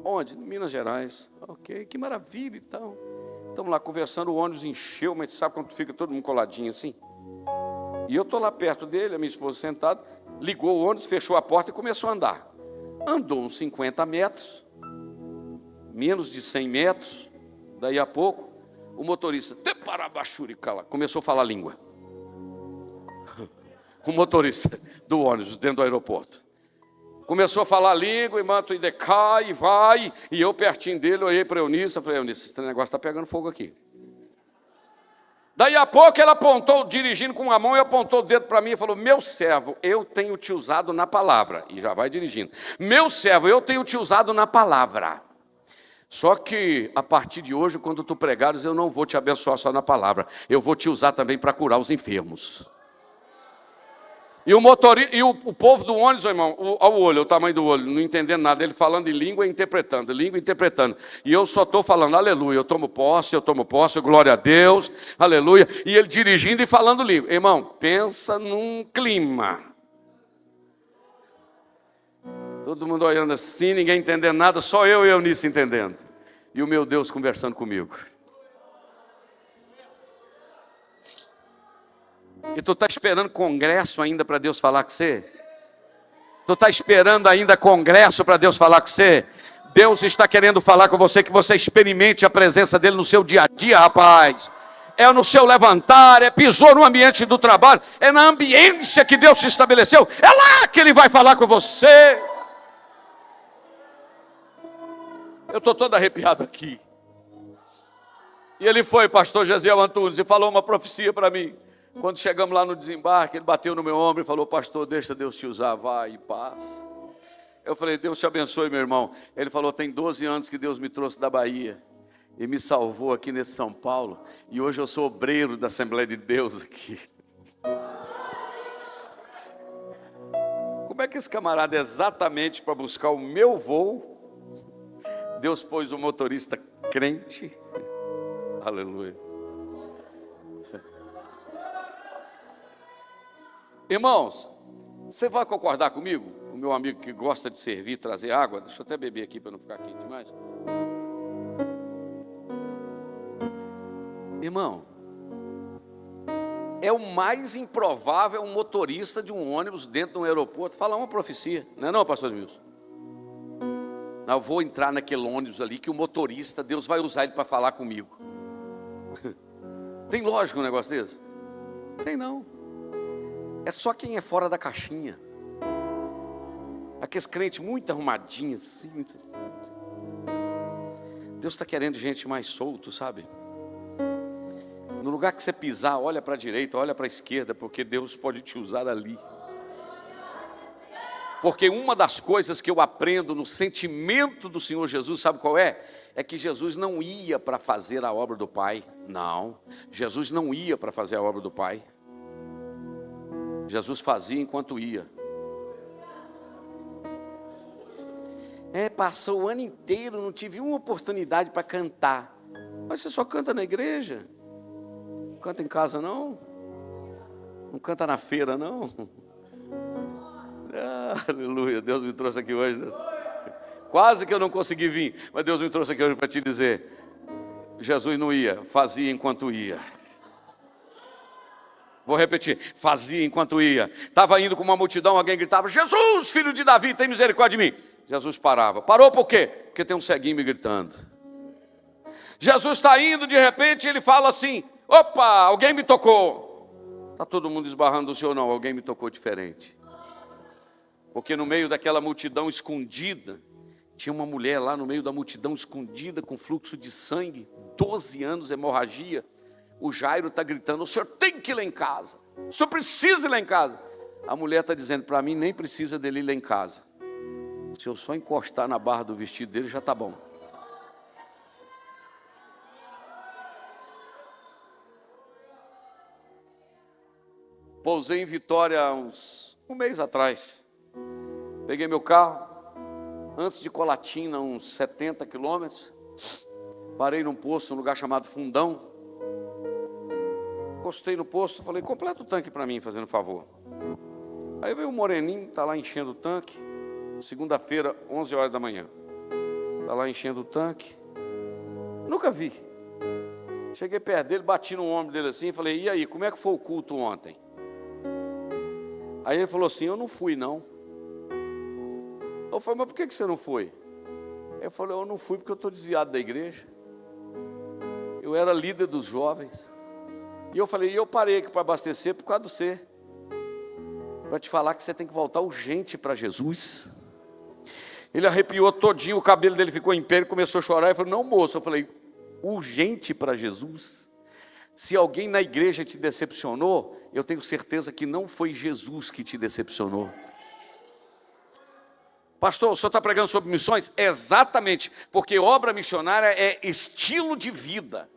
Onde? Em Minas Gerais. Ok, que maravilha e tal. Estamos lá conversando, o ônibus encheu, mas sabe quando fica todo mundo coladinho assim? E eu estou lá perto dele, a minha esposa sentada, ligou o ônibus, fechou a porta e começou a andar. Andou uns 50 metros, menos de 100 metros, daí a pouco, o motorista começou a falar língua. O motorista do ônibus dentro do aeroporto. Começou a falar língua, e manto e decai, e vai. E eu pertinho dele, olhei para a Eunice, falei, Eunice, esse negócio está pegando fogo aqui. Daí a pouco ela apontou, dirigindo com uma mão, e apontou o dedo para mim e falou, meu servo, eu tenho te usado na palavra. E já vai dirigindo. Meu servo, eu tenho te usado na palavra. Só que, a partir de hoje, quando tu pregares, eu não vou te abençoar só na palavra. Eu vou te usar também para curar os enfermos. E o motorista, e o povo do ônibus, irmão, ao olho, o tamanho do olho, não entendendo nada, ele falando em língua e interpretando, E eu só estou falando, aleluia, eu tomo posse, glória a Deus, aleluia. E ele dirigindo e falando língua. Irmão, pensa num clima. Todo mundo olhando assim, ninguém entendendo nada, só eu e Eunice entendendo. E o meu Deus conversando comigo. E tu está esperando congresso ainda para Deus falar com você? Tu está esperando ainda congresso para Deus falar com você? Deus está querendo falar com você, que você experimente a presença dele no seu dia a dia, rapaz. É no seu levantar, pisou no ambiente do trabalho, é na ambiência que Deus se estabeleceu, é lá que ele vai falar com você. Eu estou todo arrepiado aqui. E ele foi, pastor Gesiel Antunes, e falou uma profecia para mim. Quando chegamos lá no desembarque, ele bateu no meu ombro e falou, pastor, deixa Deus te usar, vai em paz. Eu falei, Deus te abençoe, meu irmão. Ele falou, tem 12 anos que Deus me trouxe da Bahia e me salvou aqui nesse São Paulo, e hoje eu sou obreiro da Assembleia de Deus aqui. Como é que esse camarada, exatamente para buscar o meu voo, Deus pôs o motorista crente? Aleluia. Irmãos, você vai concordar comigo? O meu amigo que gosta de servir, trazer água, deixa eu até beber aqui para não ficar quente demais. Irmão, é o mais improvável um motorista de um ônibus dentro de um aeroporto falar uma profecia, não é não, pastor Wilson? Eu vou entrar naquele ônibus ali que o motorista, Deus vai usar ele para falar comigo. Tem lógica um negócio desse? Tem não. É só quem é fora da caixinha. Aqueles crentes muito arrumadinhos assim. Deus está querendo gente mais solto, sabe? No lugar que você pisar, olha para a direita, olha para a esquerda, porque Deus pode te usar ali. Porque uma das coisas que eu aprendo no sentimento do Senhor Jesus, sabe qual é? É que Jesus não ia para fazer a obra do Pai. Não, Jesus não ia para fazer a obra do Pai. Jesus fazia enquanto ia. Passou o ano inteiro, não tive uma oportunidade para cantar. Mas você só canta na igreja? Não canta em casa não? Não canta na feira não? Aleluia, Deus me trouxe aqui hoje. Quase que eu não consegui vir, mas Deus me trouxe aqui hoje para te dizer, Jesus não ia, fazia enquanto ia. Vou repetir, fazia enquanto ia. Estava indo com uma multidão, alguém gritava, Jesus, filho de Davi, tem misericórdia de mim. Jesus parava. Parou por quê? Porque tem um ceguinho me gritando. Jesus está indo, de repente ele fala assim, opa, alguém me tocou. Está todo mundo esbarrando o Senhor? Não, alguém me tocou diferente. Porque no meio daquela multidão escondida, tinha uma mulher lá no meio da multidão escondida, com fluxo de sangue, 12 anos, hemorragia. O Jairo está gritando, o senhor tem que ir lá em casa. O senhor precisa ir lá em casa. A mulher está dizendo, para mim nem precisa dele ir lá em casa. Se eu só encostar na barra do vestido dele, já está bom. Pousei em Vitória há um mês atrás. Peguei meu carro, antes de Colatina, uns 70 quilômetros. Parei num posto, num lugar chamado Fundão. Encostei no posto, falei, completa o tanque para mim, fazendo favor. Aí veio o moreninho, está lá enchendo o tanque. Segunda-feira, 11 horas da manhã. Está lá enchendo o tanque. Nunca vi. Cheguei perto dele, bati no ombro dele assim e falei, e aí, como é que foi o culto ontem? Aí ele falou assim, eu não fui não. Eu falei, mas por que você não foi? Ele falou, eu não fui porque eu estou desviado da igreja. Eu era líder dos jovens. E eu falei, e eu parei aqui para abastecer por causa do você. Para te falar que você tem que voltar urgente para Jesus. Ele arrepiou todinho, o cabelo dele ficou em pé, ele começou a chorar e falou: não, moço. Eu falei: urgente para Jesus? Se alguém na igreja te decepcionou, eu tenho certeza que não foi Jesus que te decepcionou. Pastor, o senhor está pregando sobre missões? Exatamente, porque obra missionária é estilo de vida.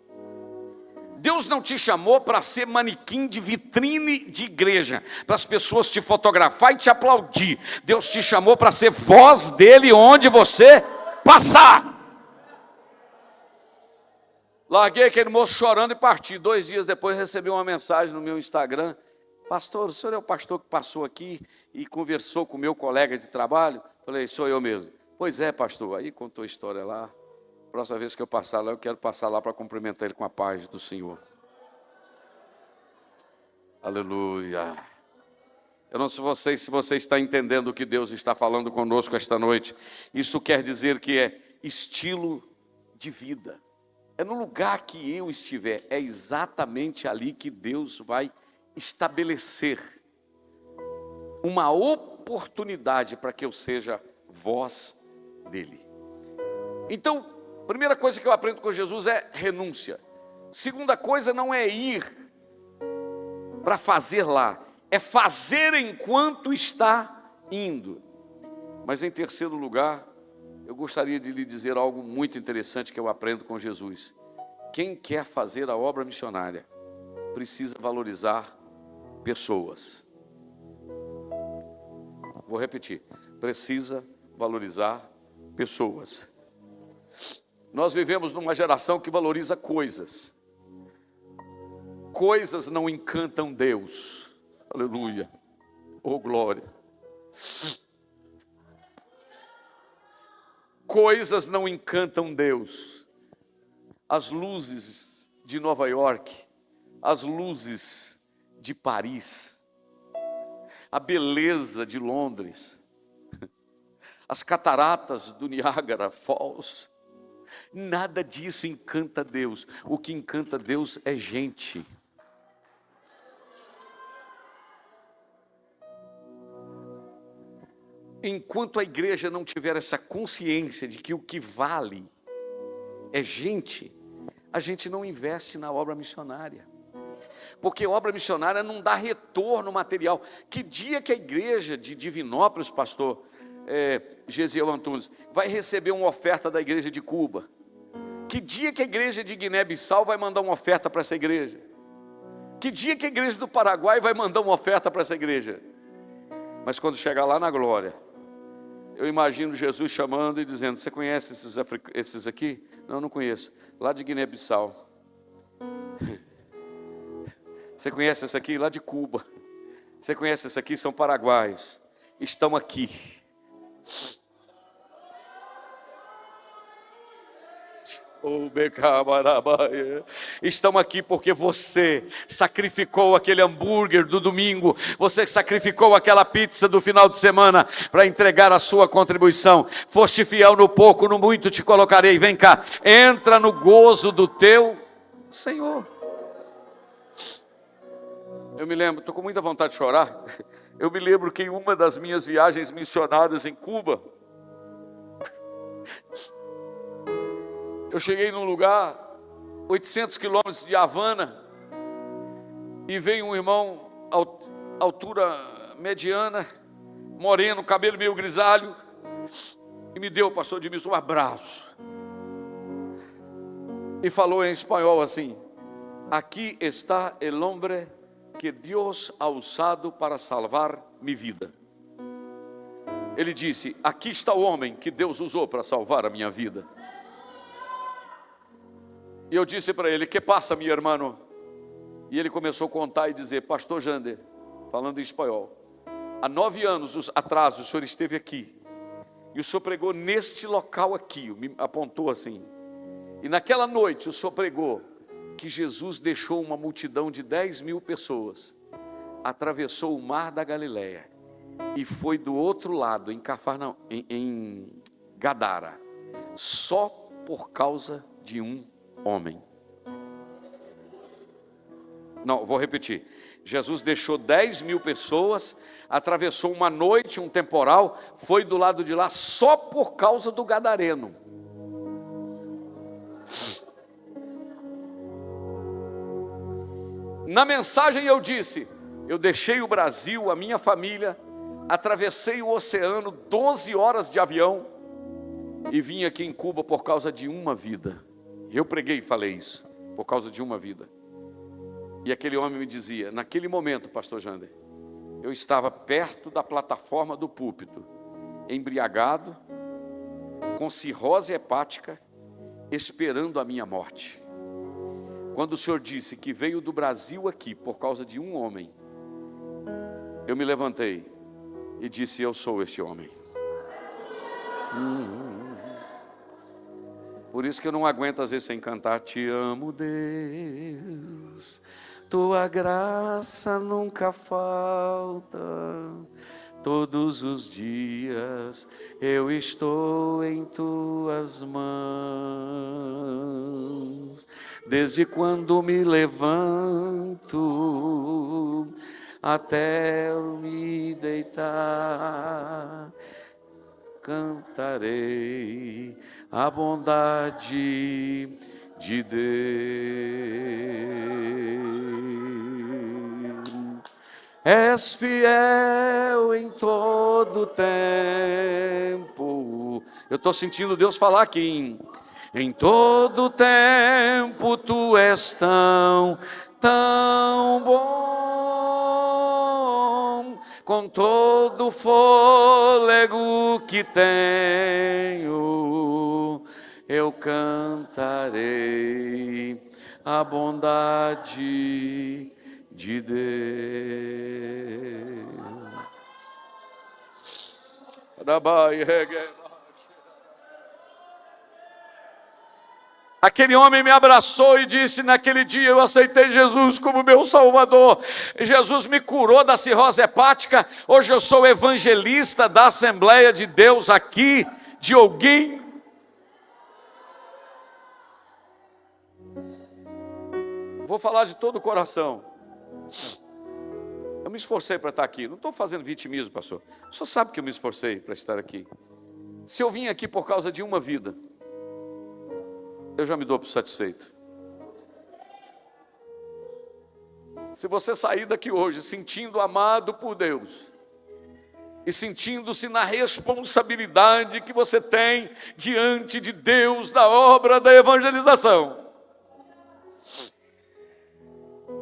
Deus não te chamou para ser manequim de vitrine de igreja, para as pessoas te fotografar e te aplaudir. Deus te chamou para ser voz dele onde você passar. Larguei aquele moço chorando e parti. 2 dias depois recebi uma mensagem no meu Instagram: pastor, o senhor é o pastor que passou aqui e conversou com o meu colega de trabalho? Falei: sou eu mesmo. Pois é, pastor. Aí contou a história lá. Próxima vez que eu passar lá, eu quero passar lá para cumprimentar ele com a paz do Senhor. Aleluia. Eu não sei se você está entendendo o que Deus está falando conosco esta noite. Isso quer dizer que é estilo de vida. É no lugar que eu estiver, é exatamente ali que Deus vai estabelecer uma oportunidade para que eu seja voz dele. Então, primeira coisa que eu aprendo com Jesus é renúncia. Segunda coisa não é ir para fazer lá, é fazer enquanto está indo. Mas em terceiro lugar, eu gostaria de lhe dizer algo muito interessante que eu aprendo com Jesus. Quem quer fazer a obra missionária precisa valorizar pessoas. Vou repetir: precisa valorizar pessoas. Nós vivemos numa geração que valoriza coisas. Coisas não encantam Deus. Aleluia. Oh, glória. Coisas não encantam Deus. As luzes de Nova York, as luzes de Paris, a beleza de Londres, as cataratas do Niagara Falls, nada disso encanta Deus. O que encanta Deus é gente. Enquanto a igreja não tiver essa consciência de que o que vale é gente, a gente não investe na obra missionária. Porque obra missionária não dá retorno material. Que dia que a igreja de Divinópolis, pastor Gesiel Antunes, vai receber uma oferta da igreja de Cuba? Que dia que a igreja de Guiné-Bissau vai mandar uma oferta para essa igreja? Que dia que a igreja do Paraguai vai mandar uma oferta para essa igreja? Mas quando chegar lá na glória, eu imagino Jesus chamando e dizendo: você conhece esses aqui? Não, não conheço. Lá de Guiné-Bissau. Você conhece esse aqui? Lá de Cuba. Você conhece esse aqui? São paraguaios. Estão aqui. Estão aqui porque você sacrificou aquele hambúrguer do domingo, você sacrificou aquela pizza do final de semana para entregar a sua contribuição. Foste fiel no pouco, no muito te colocarei. Vem cá, entra no gozo do teu Senhor. Eu me lembro, estou com muita vontade de chorar. Eu me lembro que em uma das minhas viagens missionárias em Cuba, eu cheguei num lugar, 800 quilômetros de Havana, e veio um irmão, altura mediana, moreno, cabelo meio grisalho, e me deu, pastor Edmilson, um abraço. E falou em espanhol assim: aqui está el hombre que Deus ha usado para salvar mi vida. Ele disse: aqui está o homem que Deus usou para salvar a minha vida. E eu disse para ele: que passa, meu irmão? E ele começou a contar e dizer: pastor Jander, falando em espanhol, há 9 anos atrás o senhor esteve aqui, e o senhor pregou neste local aqui, me apontou assim, e naquela noite o senhor pregou que Jesus deixou uma multidão de 10.000 pessoas, atravessou o mar da Galileia, e foi do outro lado, em Gadara, só por causa de um homem. Não, vou repetir. Jesus deixou 10.000 pessoas, atravessou uma noite, um temporal, foi do lado de lá só por causa do gadareno. Na mensagem eu disse, eu deixei o Brasil, a minha família, atravessei o oceano, 12 horas de avião, e vim aqui em Cuba por causa de uma vida. Eu preguei e falei isso, por causa de uma vida. E aquele homem me dizia, naquele momento, pastor Jander, eu estava perto da plataforma do púlpito, embriagado, com cirrose hepática, esperando a minha morte. Quando o Senhor disse que veio do Brasil aqui por causa de um homem, eu me levantei e disse, eu sou este homem. Por isso que eu não aguento às vezes sem cantar, te amo, Deus, tua graça nunca falta, todos os dias eu estou em tuas mãos, desde quando me levanto até eu me deitar, cantarei a bondade de Deus. És fiel em todo tempo. Eu estou sentindo Deus falar aqui. Em todo tempo tu és tão bom. Com todo o fôlego que tenho, eu cantarei a bondade de Deus. Aquele homem me abraçou e disse, naquele dia eu aceitei Jesus como meu Salvador. Jesus me curou da cirrose hepática. Hoje eu sou evangelista da Assembleia de Deus aqui, de Holguim. Vou falar de todo o coração. Eu me esforcei para estar aqui. Não estou fazendo vitimismo, pastor. O senhor sabe que eu me esforcei para estar aqui. Se eu vim aqui por causa de uma vida, eu já me dou por satisfeito. Se você sair daqui hoje sentindo amado por Deus e sentindo-se na responsabilidade que você tem diante de Deus da obra da evangelização,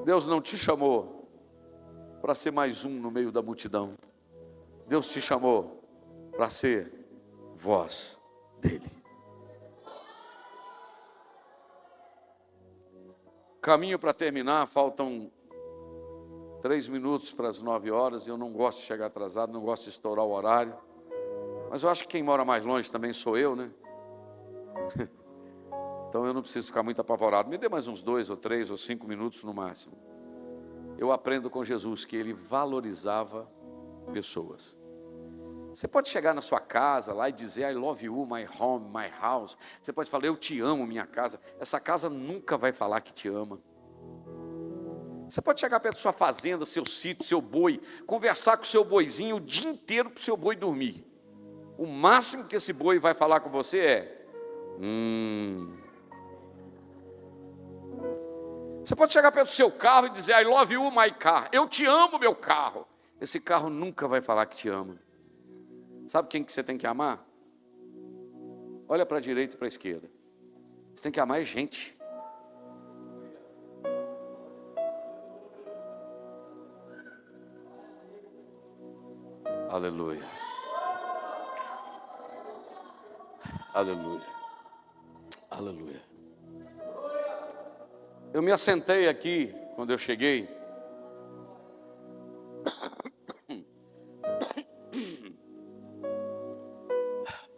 Deus não te chamou para ser mais um no meio da multidão. Deus te chamou para ser voz dele. Caminho para terminar, faltam 3 minutos para as 9 horas. Eu não gosto de chegar atrasado, não gosto de estourar o horário. Mas eu acho que quem mora mais longe também sou eu, né? Então eu não preciso ficar muito apavorado. Me dê mais uns 2 ou 3 ou 5 minutos no máximo. Eu aprendo com Jesus que ele valorizava pessoas. Você pode chegar na sua casa lá e dizer, I love you, my home, my house. Você pode falar, eu te amo, minha casa. Essa casa nunca vai falar que te ama. Você pode chegar perto da sua fazenda, seu sítio, seu boi, conversar com o seu boizinho o dia inteiro para o seu boi dormir. O máximo que esse boi vai falar com você é, Você pode chegar perto do seu carro e dizer, I love you, my car. Eu te amo, meu carro. Esse carro nunca vai falar que te ama. Sabe quem que você tem que amar? Olha para a direita e para a esquerda. Você tem que amar gente. Aleluia. Aleluia. Aleluia. Eu me assentei aqui quando eu cheguei.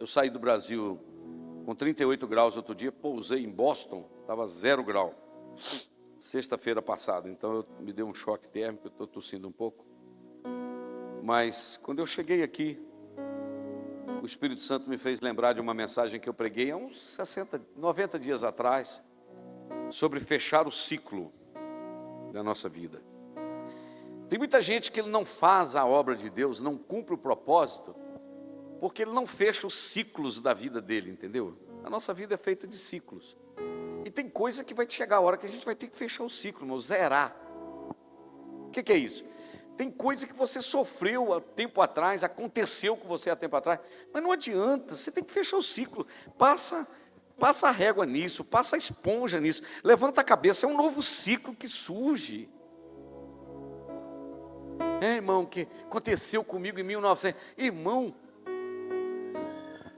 Eu saí do Brasil com 38 graus outro dia, pousei em Boston, estava 0 grau. Sexta-feira passada, então me deu um choque térmico, eu estou tossindo um pouco. Mas quando eu cheguei aqui, o Espírito Santo me fez lembrar de uma mensagem que eu preguei há uns 90 dias atrás, sobre fechar o ciclo. da nossa vida. Tem muita gente que ele não faz a obra de Deus, não cumpre o propósito, porque ele não fecha os ciclos da vida dele, entendeu? A nossa vida é feita de ciclos. E tem coisa que vai chegar a hora que a gente vai ter que fechar o ciclo, irmão, zerar. O que é isso? Tem coisa que você sofreu há tempo atrás, aconteceu com você há tempo atrás, mas não adianta, você tem que fechar o ciclo. Passa a régua nisso, passa a esponja nisso, levanta a cabeça, é um novo ciclo que surge. Irmão, que aconteceu comigo em 1900. Irmão,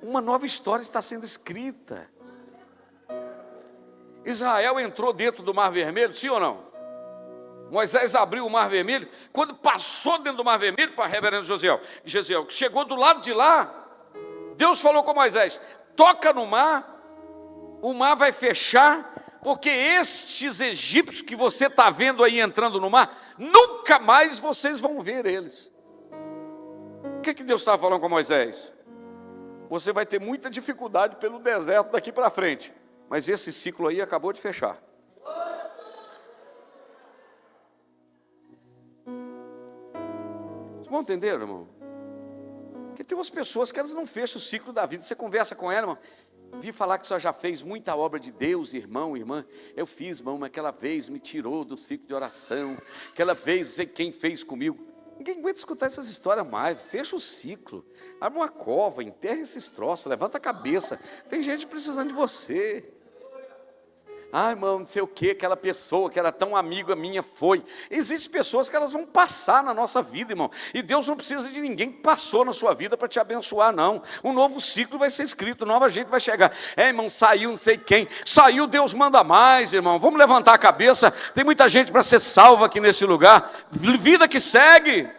uma nova história está sendo escrita. Israel entrou dentro do Mar Vermelho, sim ou não? Moisés abriu o Mar Vermelho. Quando passou dentro do Mar Vermelho, para reverendo Josiel, chegou do lado de lá, Deus falou com Moisés: toca no mar, o mar vai fechar, porque estes egípcios que você está vendo aí entrando no mar, nunca mais vocês vão ver eles. O que Deus estava falando com Moisés? Você vai ter muita dificuldade pelo deserto daqui para frente, mas esse ciclo aí acabou de fechar. Vocês vão entender, irmão? Porque tem umas pessoas que elas não fecham o ciclo da vida. Você conversa com ela, irmão, vi falar que o senhor já fez muita obra de Deus, irmão, irmã. Eu fiz, irmão, mas aquela vez me tirou do ciclo de oração. Aquela vez, não sei quem fez comigo. Ninguém aguenta escutar essas histórias mais. Fecha o ciclo, abre uma cova, enterra esses troços, levanta a cabeça. Tem gente precisando de você. Irmão, não sei o que, aquela pessoa que era tão amiga minha foi. Existem pessoas que elas vão passar na nossa vida, irmão. E Deus não precisa de ninguém que passou na sua vida para te abençoar, não. Um novo ciclo vai ser escrito, nova gente vai chegar. Irmão, saiu não sei quem. Saiu, Deus manda mais, irmão. Vamos levantar a cabeça. Tem muita gente para ser salva aqui nesse lugar. Vida que segue.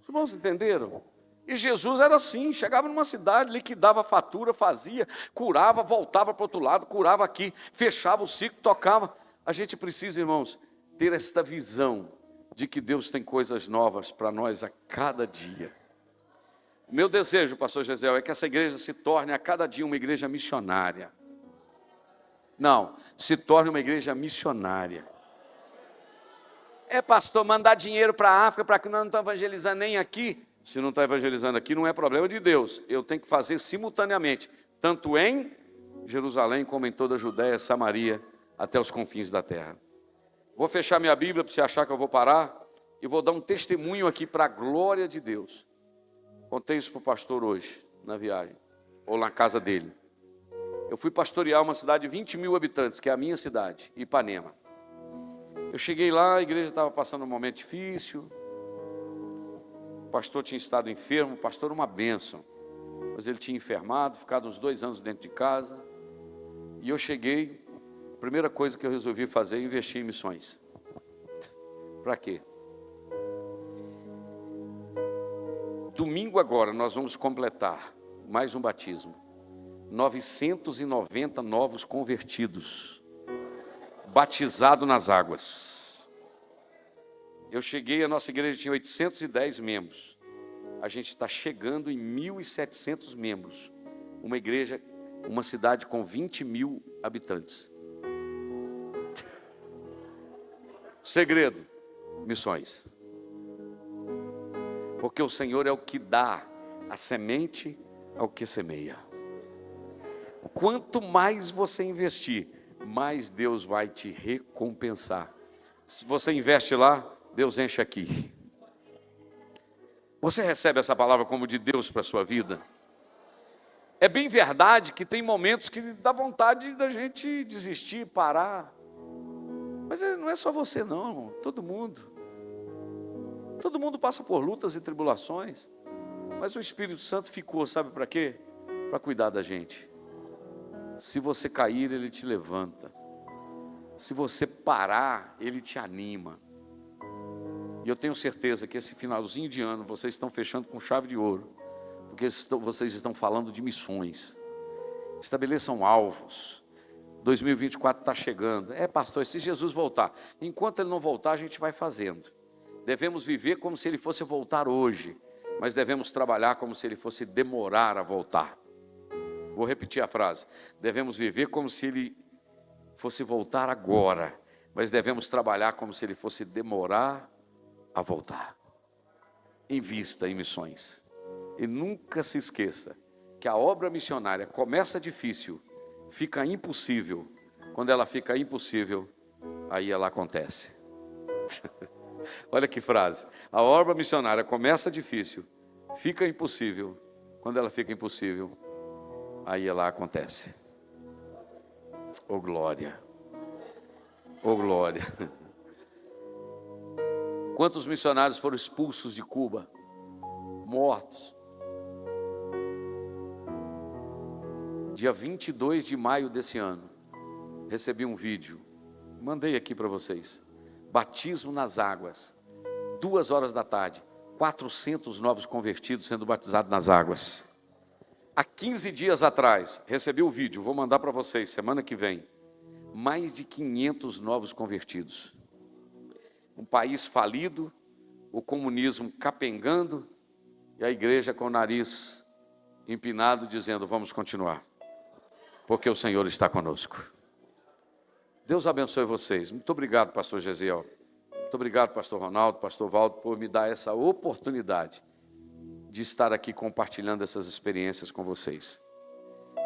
Os irmãos entenderam? E Jesus era assim, chegava numa cidade, liquidava a fatura, fazia, curava, voltava para o outro lado, curava aqui, fechava o ciclo, tocava. A gente precisa, irmãos, ter esta visão de que Deus tem coisas novas para nós a cada dia. O meu desejo, pastor Gesiel, é que essa igreja se torne a cada dia uma igreja missionária. Não, se torne uma igreja missionária. Pastor, mandar dinheiro para a África, para que nós não estamos evangelizando nem aqui. Se não está evangelizando aqui, não é problema de Deus. Eu tenho que fazer simultaneamente, tanto em Jerusalém, como em toda a Judéia, Samaria, até os confins da terra. Vou fechar minha Bíblia para você achar que eu vou parar, e vou dar um testemunho aqui para a glória de Deus. Contei isso para o pastor hoje, na viagem, ou na casa dele. Eu fui pastorear uma cidade de 20 mil habitantes, que é a minha cidade, Ipanema. Eu cheguei lá, a igreja estava passando um momento difícil. O pastor tinha estado enfermo, o pastor uma bênção, mas ele tinha enfermado, ficado uns 2 anos dentro de casa. E eu cheguei, a primeira coisa que eu resolvi fazer é investir em missões. Para quê? Domingo agora nós vamos completar mais um batismo. 990 novos convertidos, batizados nas águas. Eu cheguei, a nossa igreja tinha 810 membros. A gente está chegando em 1.700 membros. Uma igreja, uma cidade com 20 mil habitantes. Segredo: missões. Porque o Senhor é o que dá a semente ao que semeia. Quanto mais você investir, mais Deus vai te recompensar. Se você investe lá, Deus enche aqui. Você recebe essa palavra como de Deus para a sua vida? É bem verdade que tem momentos que dá vontade da gente desistir, parar. Mas não é só você não, irmão. Todo mundo. Todo mundo passa por lutas e tribulações. Mas o Espírito Santo ficou, sabe para quê? Para cuidar da gente. Se você cair, Ele te levanta. Se você parar, Ele te anima. E eu tenho certeza que esse finalzinho de ano vocês estão fechando com chave de ouro, porque vocês estão falando de missões. Estabeleçam alvos. 2024 está chegando. Pastor, se Jesus voltar, enquanto Ele não voltar, a gente vai fazendo. Devemos viver como se Ele fosse voltar hoje, mas devemos trabalhar como se Ele fosse demorar a voltar. Vou repetir a frase. Devemos viver como se Ele fosse voltar agora, mas devemos trabalhar como se ele fosse demorar a voltar. Invista em missões. E nunca se esqueça que a obra missionária começa difícil, fica impossível. Quando ela fica impossível, aí ela acontece. Olha que frase. A obra missionária começa difícil, fica impossível. Quando ela fica impossível, aí ela acontece. Oh glória. Oh glória. Quantos missionários foram expulsos de Cuba? Mortos. Dia 22 de maio desse ano, recebi um vídeo, mandei aqui para vocês. Batismo nas águas, 2 horas da tarde, 400 novos convertidos sendo batizados nas águas. Há 15 dias atrás, recebi o vídeo, vou mandar para vocês, semana que vem. Mais de 500 novos convertidos. Um país falido, o comunismo capengando, e a igreja com o nariz empinado, dizendo, vamos continuar, porque o Senhor está conosco. Deus abençoe vocês. Muito obrigado, pastor Gesiel. Muito obrigado, pastor Ronaldo, pastor Valdo, por me dar essa oportunidade de estar aqui compartilhando essas experiências com vocês.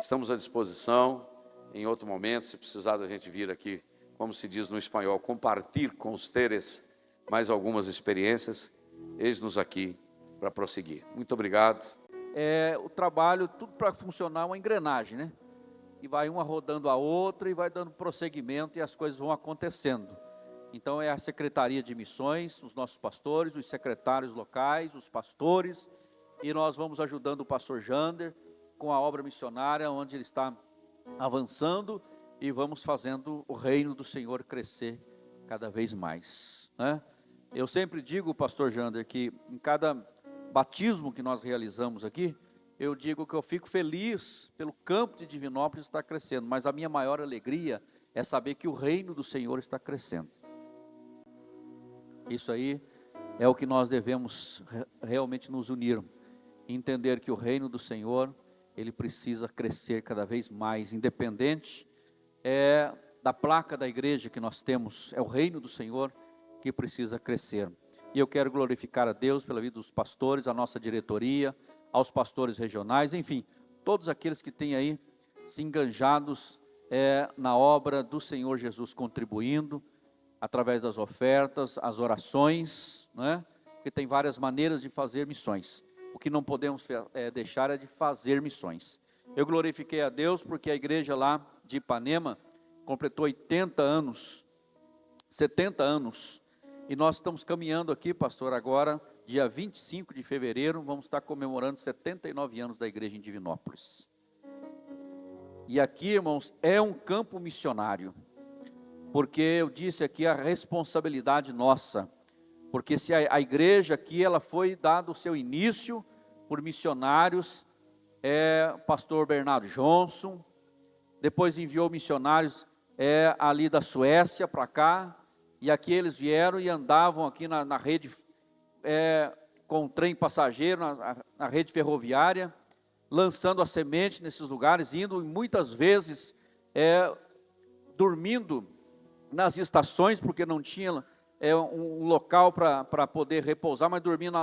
Estamos à disposição, em outro momento, se precisar da gente vir aqui, como se diz no espanhol, compartilhar com ustedes mais algumas experiências, eis-nos aqui para prosseguir. Muito obrigado. O trabalho, tudo para funcionar uma engrenagem, né? E vai uma rodando a outra e vai dando prosseguimento e as coisas vão acontecendo. Então é a Secretaria de Missões, os nossos pastores, os secretários locais, os pastores, e nós vamos ajudando o pastor Jander com a obra missionária, onde ele está avançando, e vamos fazendo o reino do Senhor crescer cada vez mais, né? Eu sempre digo, pastor Jander, que em cada batismo que nós realizamos aqui, eu digo que eu fico feliz pelo campo de Divinópolis estar crescendo, mas a minha maior alegria é saber que o reino do Senhor está crescendo. Isso aí é o que nós devemos realmente nos unir, entender que o reino do Senhor, ele precisa crescer cada vez mais, independente da placa da igreja que nós temos, é o reino do Senhor que precisa crescer. E eu quero glorificar a Deus pela vida dos pastores, a nossa diretoria, aos pastores regionais, enfim, todos aqueles que têm aí se enganjados na obra do Senhor Jesus, contribuindo através das ofertas, as orações, né? Porque tem várias maneiras de fazer missões. O que não podemos deixar é de fazer missões. Eu glorifiquei a Deus porque a igreja lá de Ipanema completou 80 anos, 70 anos, e nós estamos caminhando aqui, pastor, agora, dia 25 de fevereiro, vamos estar comemorando 79 anos da igreja em Divinópolis. E aqui, irmãos, é um campo missionário, porque eu disse aqui a responsabilidade nossa, porque se a igreja aqui, ela foi dado o seu início por missionários, pastor Bernardo Johnson, depois enviou missionários ali da Suécia para cá, e aqui eles vieram e andavam aqui na rede, com o trem passageiro, na rede ferroviária, lançando a semente nesses lugares, indo muitas vezes dormindo nas estações, porque não tinha um local para poder repousar, mas dormindo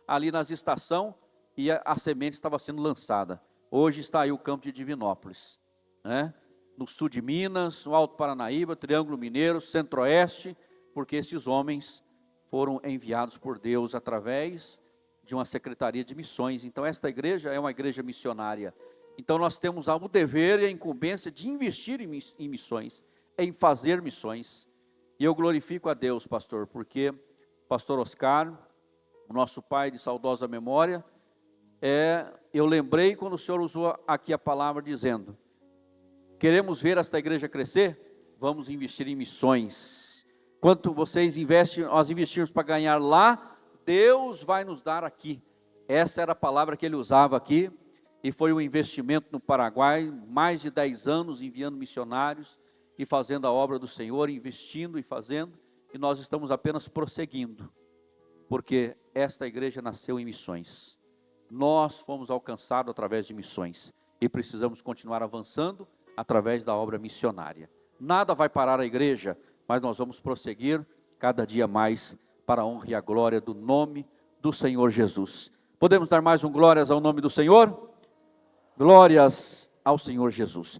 ali nas estações, e a semente estava sendo lançada. Hoje está aí o campo de Divinópolis, né? No sul de Minas, no Alto Paranaíba, Triângulo Mineiro, Centro-Oeste, porque esses homens foram enviados por Deus através de uma secretaria de missões. Então esta igreja é uma igreja missionária. Então nós temos o dever e a incumbência de investir em missões, em fazer missões. E eu glorifico a Deus, pastor, porque pastor Oscar, o nosso pai de saudosa memória, eu lembrei quando o senhor usou aqui a palavra dizendo, queremos ver esta igreja crescer? Vamos investir em missões. Quanto vocês investem, nós investimos para ganhar lá, Deus vai nos dar aqui. Essa era a palavra que ele usava aqui, e foi um investimento no Paraguai, mais de 10 anos enviando missionários, e fazendo a obra do Senhor, investindo e fazendo, e nós estamos apenas prosseguindo, porque esta igreja nasceu em missões. Nós fomos alcançados através de missões, e precisamos continuar avançando através da obra missionária. nada vai parar a igreja, mas nós vamos prosseguir cada dia mais para a honra e a glória do nome do Senhor Jesus. Podemos dar mais glórias ao nome do Senhor? Glórias ao Senhor Jesus.